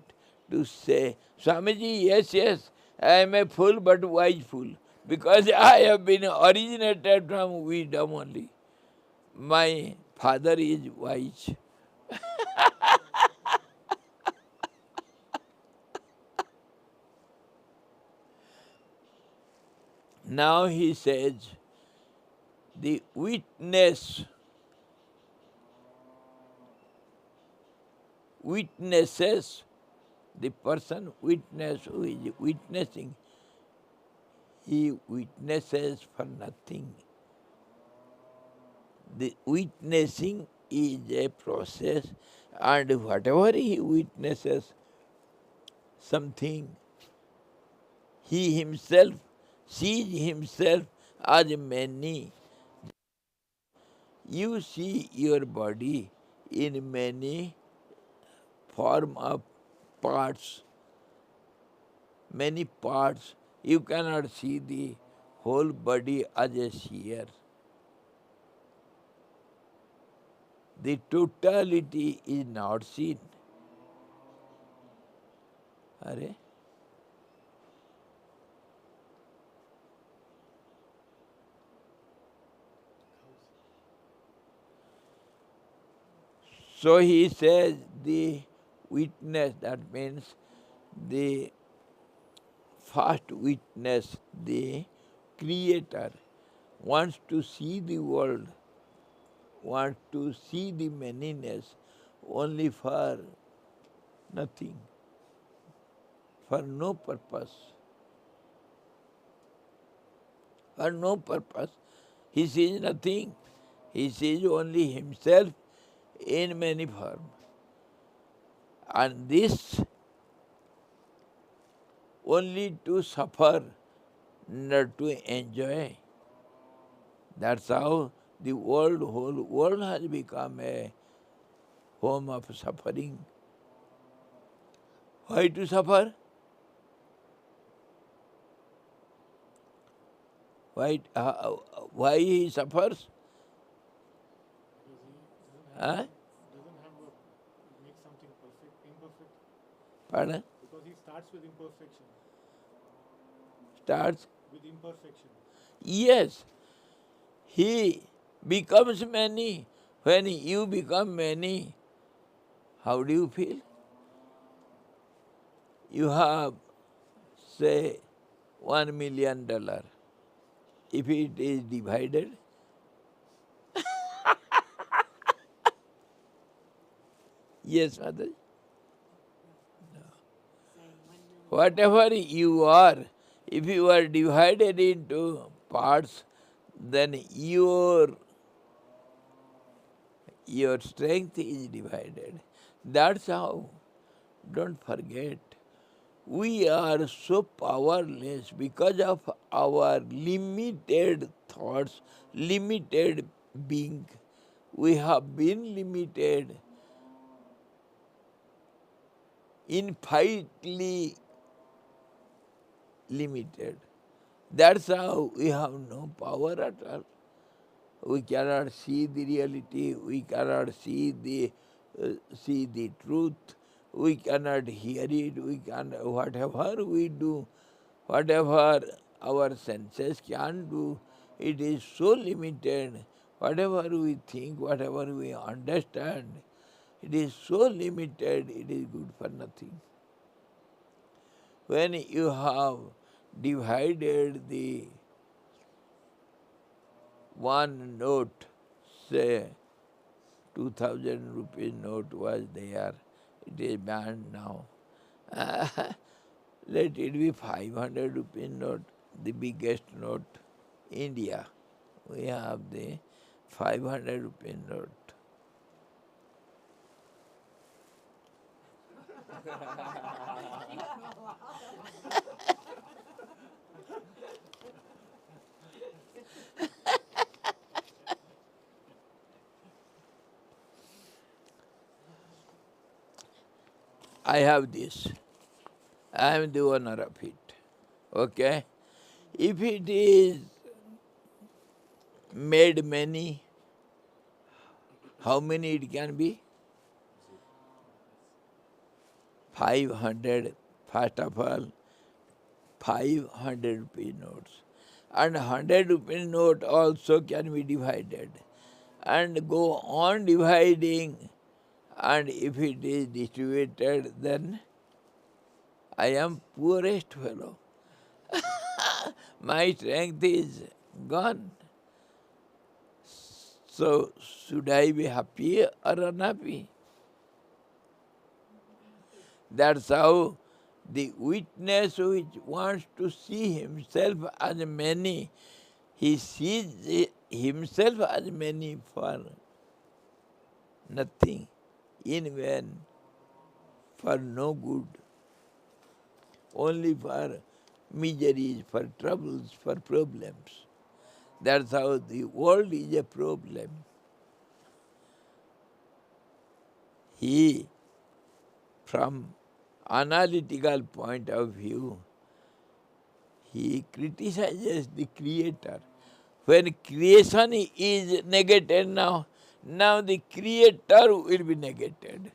to say, Swamiji, yes, yes, I am a fool but wise fool because I have been originated from wisdom only. My father is wise. Now he says, the witnesses, the person who is witnessing, he witnesses for nothing. The witnessing is a process, and whatever he witnesses, something, he himself sees himself as many. You see your body in many form of parts, many parts. You cannot see the whole body as a sphere. The totality is not seen. Are? So he says the witness, that means the first witness, the creator, wants to see the world, wants to see the manyness only for nothing, for no purpose. For no purpose. He sees nothing. He sees only himself in many forms. And this only to suffer, not to enjoy. That's how the whole world has become a home of suffering. Why to suffer? Why he suffers? Huh? Doesn't have a make something perfect, imperfect. Pardon? Because he starts with imperfection. Starts? With imperfection. Yes. He becomes many. When you become many, how do you feel? You have, say, $1 million. if it is divided? Yes, Mother. Whatever you are, if you are divided into parts, then your strength is divided. That's how. Don't forget. We are so powerless because of our limited thoughts, limited being. We have been limited, infinitely limited. That's how we have no power at all. We cannot see the reality. We cannot see the truth. We cannot hear it. We can whatever we do, whatever our senses can do, it is so limited. Whatever we think, whatever we understand, it is so limited. It is good for nothing. When you have divided the one note, say 2000 rupees note was there, it is banned now. Let it be 500 rupees note, the biggest note. India, we have the 500 rupees note. I have this. I am the owner of it. Okay? If it is made many, how many it can be? 500. First of all, 500 rupee notes. And 100 rupee note also can be divided. And go on dividing. And if it is distributed, then I am poorest fellow. My strength is gone. So should I be happy or unhappy? That's how the witness which wants to see himself as many, he sees himself as many for nothing, in vain, for no good, only for miseries, for troubles, for problems. That's how the world is a problem. He, from analytical point of view, he criticizes the Creator. When creation is negated now the Creator will be negated.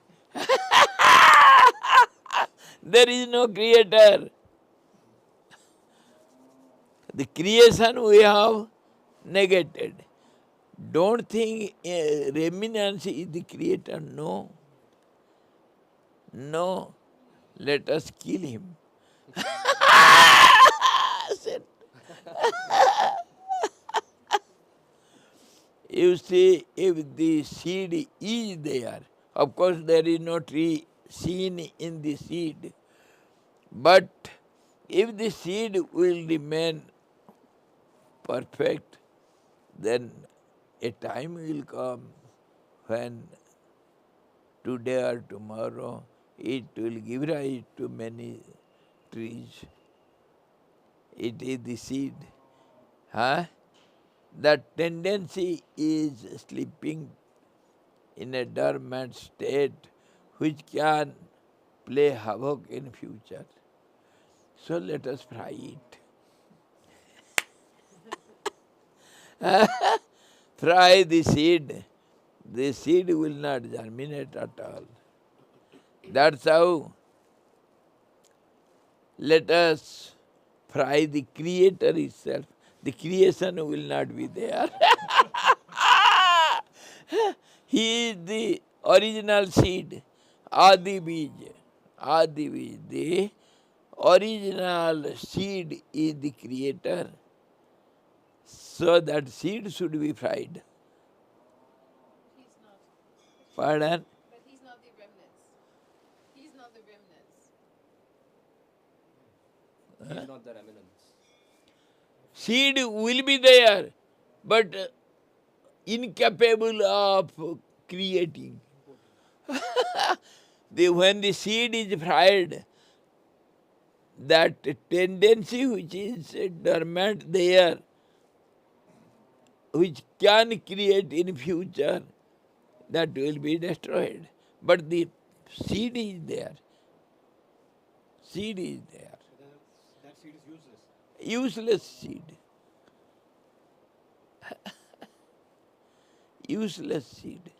There is no Creator. The creation we have negated. Don't think remnants is the Creator. No. No. Let us kill him. You see, if the seed is there, of course there is no tree seen in the seed. But if the seed will remain perfect, then a time will come when today or tomorrow it will give rise to many trees. It is the seed. Huh? That tendency is sleeping in a dormant state which can play havoc in future. So let us fry it. Fry the seed will not germinate at all. That's how let us fry the Creator itself. The creation will not be there. He is the original seed, Adi Bij. Adi Bij. The original seed is the Creator. So that seed should be fried. He's not. Pardon? But he's not the remnants. He's not the remnants. He is not the remnants. Seed will be there, but incapable of creating. When the seed is fried, that tendency which is dormant there, which can create in future, that will be destroyed. But the seed is there. Seed is there. So that seed is useless. Useless seed. Useless seed.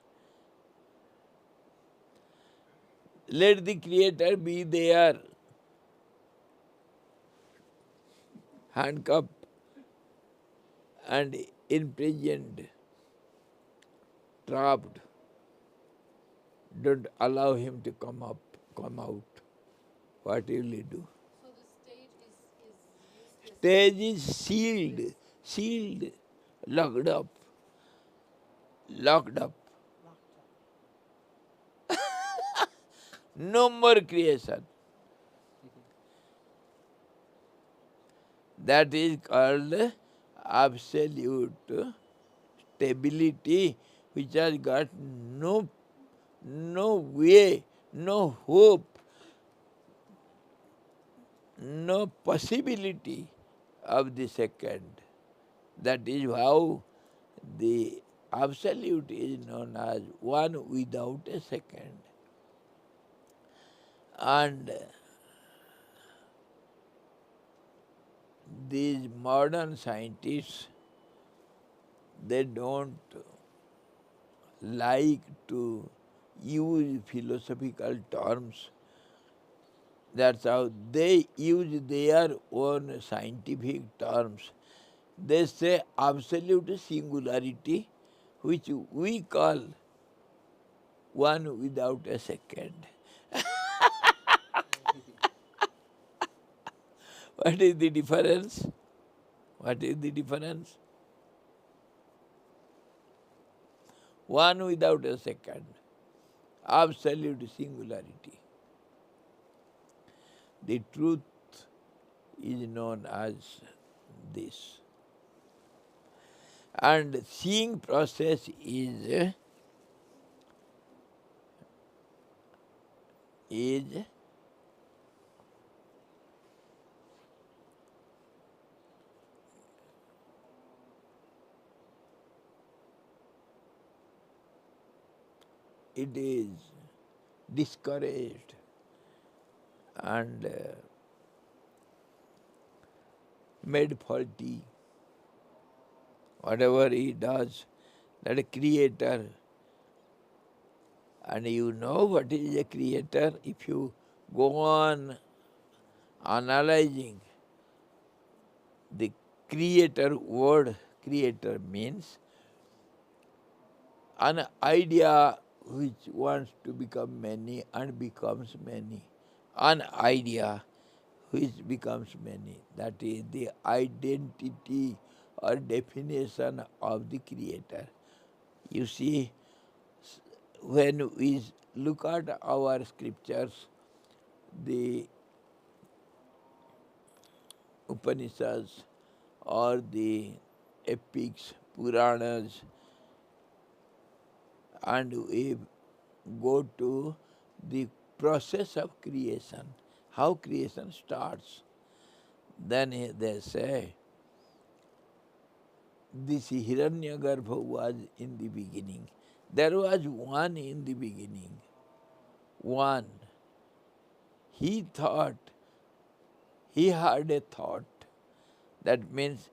Let the Creator be there. Handcuffed and imprisoned, trapped. Don't allow him to come out. What will he do? So the stage is useless. Stage is sealed, locked up. No more creation. That is called absolute stability, which has got no way, no hope, no possibility of the second. That is how the absolute is known as one without a second. And these modern scientists, they don't like to use philosophical terms. That's how they use their own scientific terms. They say absolute singularity, which we call one without a second. What is the difference? What is the difference? One without a second. Absolute singularity. The truth is known as this. And seeing process is it is discouraged and made faulty. Whatever he does, that a creator. And you know what is a creator if you go on analyzing the creator word. Creator means an idea which wants to become many and becomes many. An idea which becomes many. That is the identity or definition of the creator. You see, when we look at our scriptures, the Upanishads or the epics, Puranas, and we go to the process of creation, how creation starts, then they say, this Hiranyagarbha was in the beginning. There was one in the beginning. One. He thought, he had a thought. That means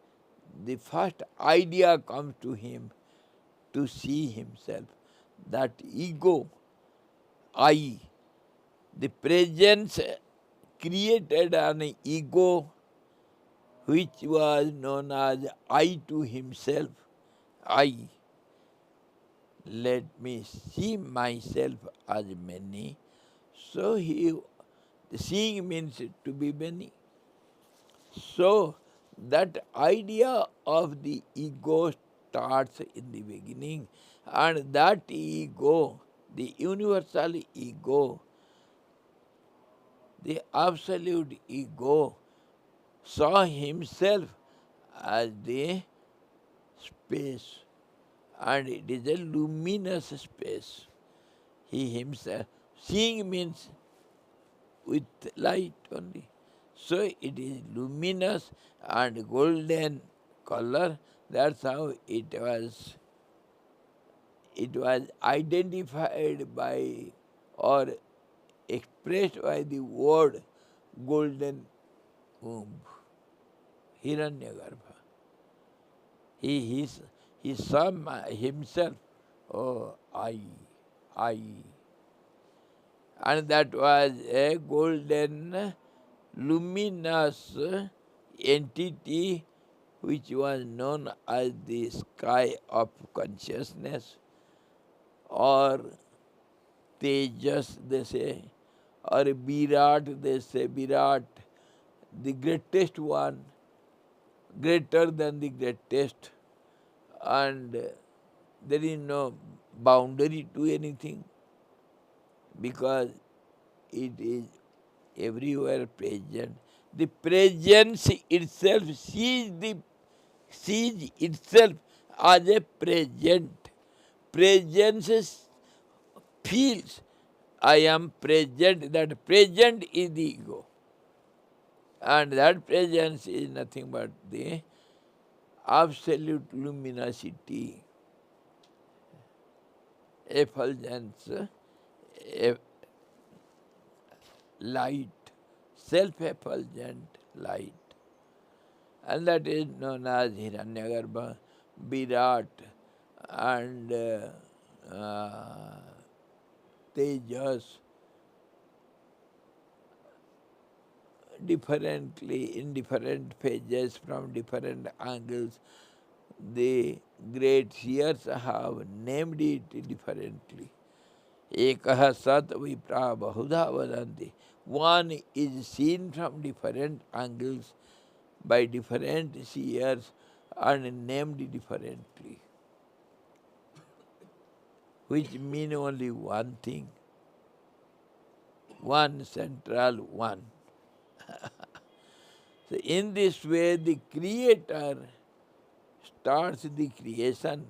the first idea comes to him to see himself. That ego, I, the presence created an ego which was known as I to himself. I. Let me see myself as many. So seeing means to be many. So That idea of the ego starts in the beginning, and that ego, the universal ego, the absolute ego, saw himself as the space, and it is a luminous space. He himself, seeing means with light only. So it is luminous and golden color. That's how it was identified by or expressed by the word golden womb, Hiranyagarbha. He saw himself, oh, I. And that was a golden, luminous entity which was known as the sky of consciousness, or Tejas they say, or Virat they say, Virat, the greatest one, greater than the greatest, and there is no boundary to anything because it is everywhere present. The presence itself sees itself as a present. Presence feels I am present. That present is the ego. And that presence is nothing but the absolute luminosity, effulgence, light, self-effulgent light. And that is known as Hiranyagarbha, Virat, and Tejas, differently in different phases from different angles. The great seers have named it differently. Ekah sat vipra bahudha vadanti. One is seen from different angles by different seers and named differently, which mean only one thing, one central one. So in this way the Creator starts the creation,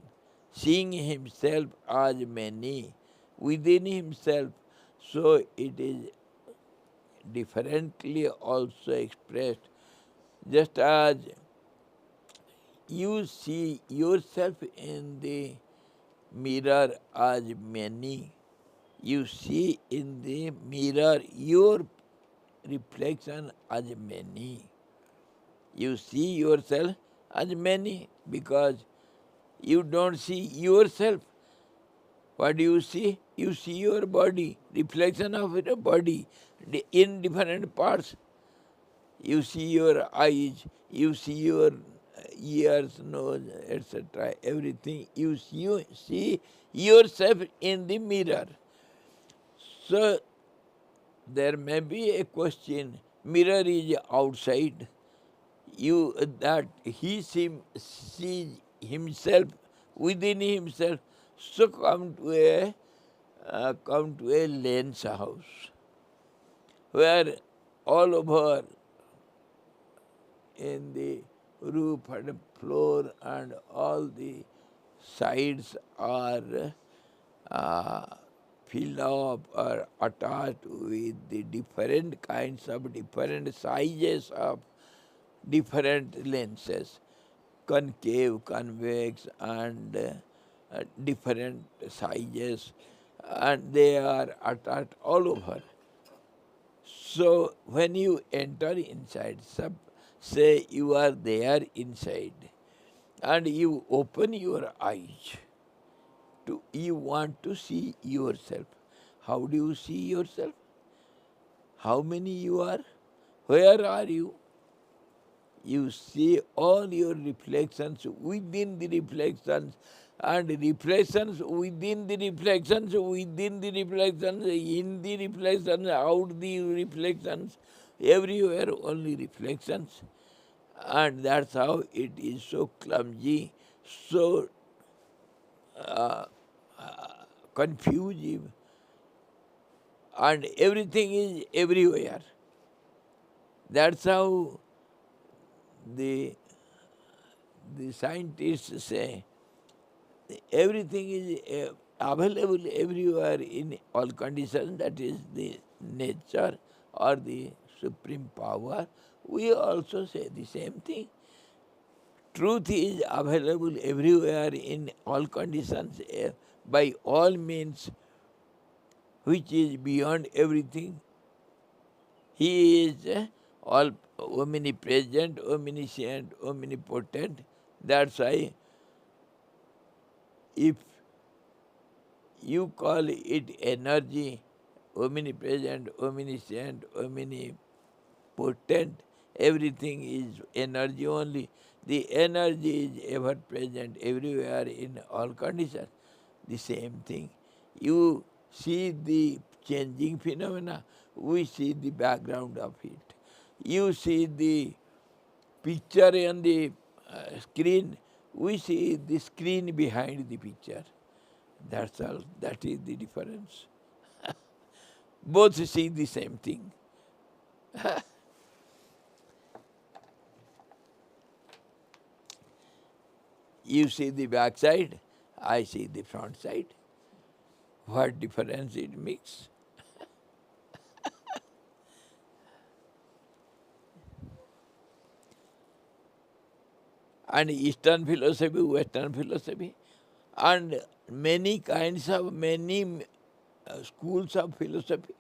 seeing himself as many within himself, so it is differently also expressed. Just as you see yourself in the mirror as many, you see in the mirror your reflection as many. You see yourself as many because you don't see yourself. What do you see? You see your body, reflection of your body in different parts. You see your eyes, you see your ears, nose, etc. Everything. You see yourself in the mirror. So there may be a question, mirror is outside. That he sees himself within himself. So come to a lens house where all over in the roof and floor and all the sides are filled up or attached with the different kinds of different sizes of different lenses, concave, convex, and different sizes, and they are attached all over. So when you enter inside, say you are there inside, and you open your eyes, you want to see yourself. How do you see yourself? How many you are? Where are you? You see all your reflections within the reflections, and reflections within the reflections, within the reflections, in the reflections, out the reflections, everywhere only reflections. And that's how it is so clumsy, so confusing, and everything is everywhere. That's how the scientists say everything is available everywhere in all conditions. That is the nature or the supreme power. We also say the same thing. Truth is available everywhere in all conditions, by all means, which is beyond everything. He is all omnipresent, omniscient, omnipotent. That's why if you call it energy, omnipresent, omniscient, omnipotent, everything is energy only. The energy is ever present everywhere in all conditions. The same thing. You see the changing phenomena, we see the background of it. You see the picture on the screen, we see the screen behind the picture. That's all. That is the difference. Both see the same thing. You see the back side, I see the front side. What difference it makes? And Eastern philosophy, Western philosophy, and many kinds of, many schools of philosophy,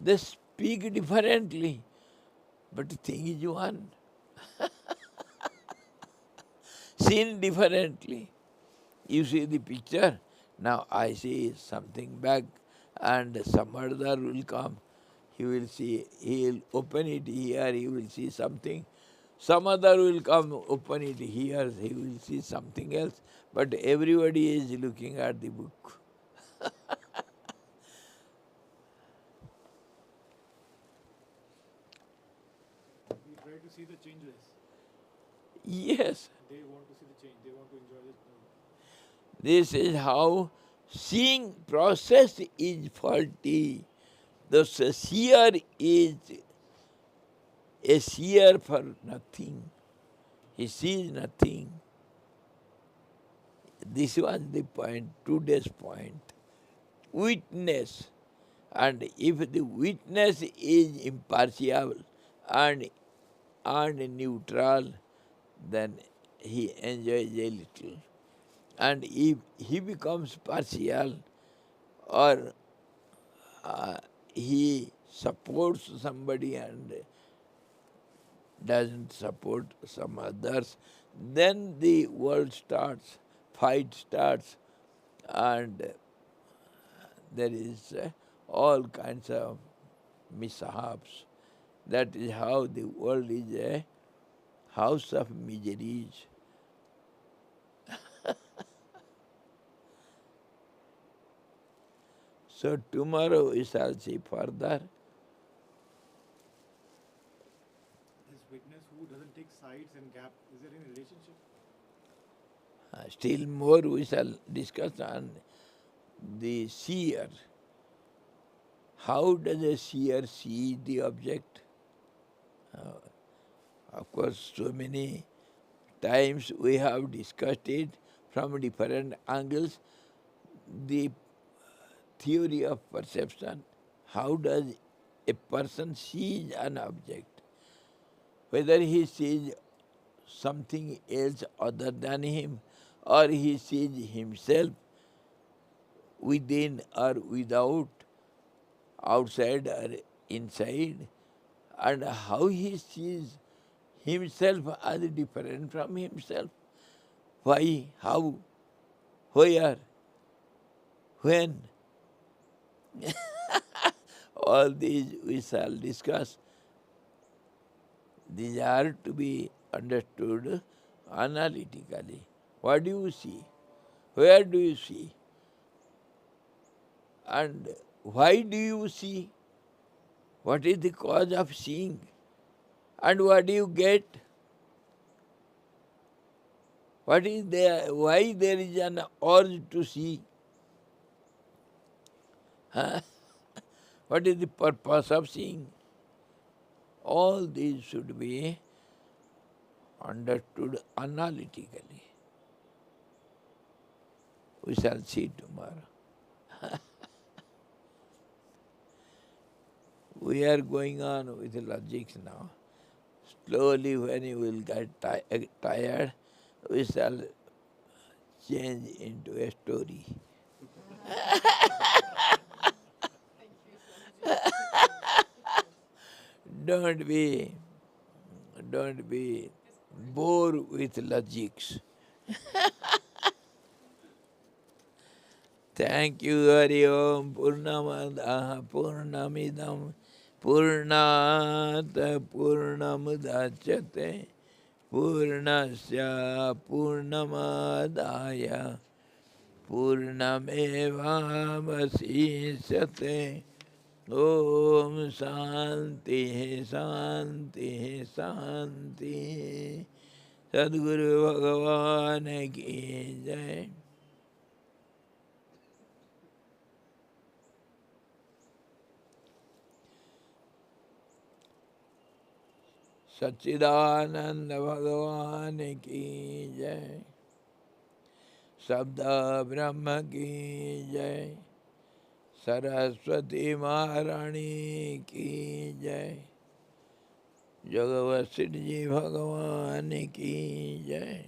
they speak differently, but the thing is one. Seen differently. You see the picture, now I see something back, and some other will come. He will see, he will open it here, he will see something. Some other will come, open it here, he will see something else. But everybody is looking at the book. We try to see the changes. Yes, They want to see the change. They want to enjoy this movie. this is how seeing process is faulty. The seer is a seer for nothing. He sees nothing. This was the point, today's point. Witness. And if the witness is impartial and neutral, then he enjoys a little. And if he becomes partial or he supports somebody and doesn't support some others, then the world starts, fight starts, and there is all kinds of mishaps. That is how the world is a house of miseries. So tomorrow we shall see further. This witness who doesn't take sides and gap, is there any relationship? Still more we shall discuss on the seer. How does a seer see the object? Of course, so many times we have discussed it from different angles. The theory of perception, how does a person see an object? Whether he sees something else other than him, or he sees himself within or without, outside or inside, and how he sees himself as different from himself. Why, how, where, when? All these we shall discuss. These are to be understood analytically. What do you see? Where do you see? And why do you see? What is the cause of seeing? And what do you get? What is there? Why there is an urge to see? Huh? What is the purpose of seeing? All these should be understood analytically. We shall see tomorrow. We are going on with logics now. Slowly, when you will get tired, we shall change into a story. Thank you, Swamiji. Don't be bored with logics. Thank you, Hari Om. Purnamadaha Purnamidam Purnat Purnamudachyate Purnasya Purnamadaya Purnamevamasisyate. Om Shanti Shanti Shanti. Sadguru Bhagavan ki jai. सच्चिदानंद भगवान की जय। शब्द ब्रह्म की जय। सरस्वती महारानी की जय। जगवशिष्ठ जी भगवान की जय।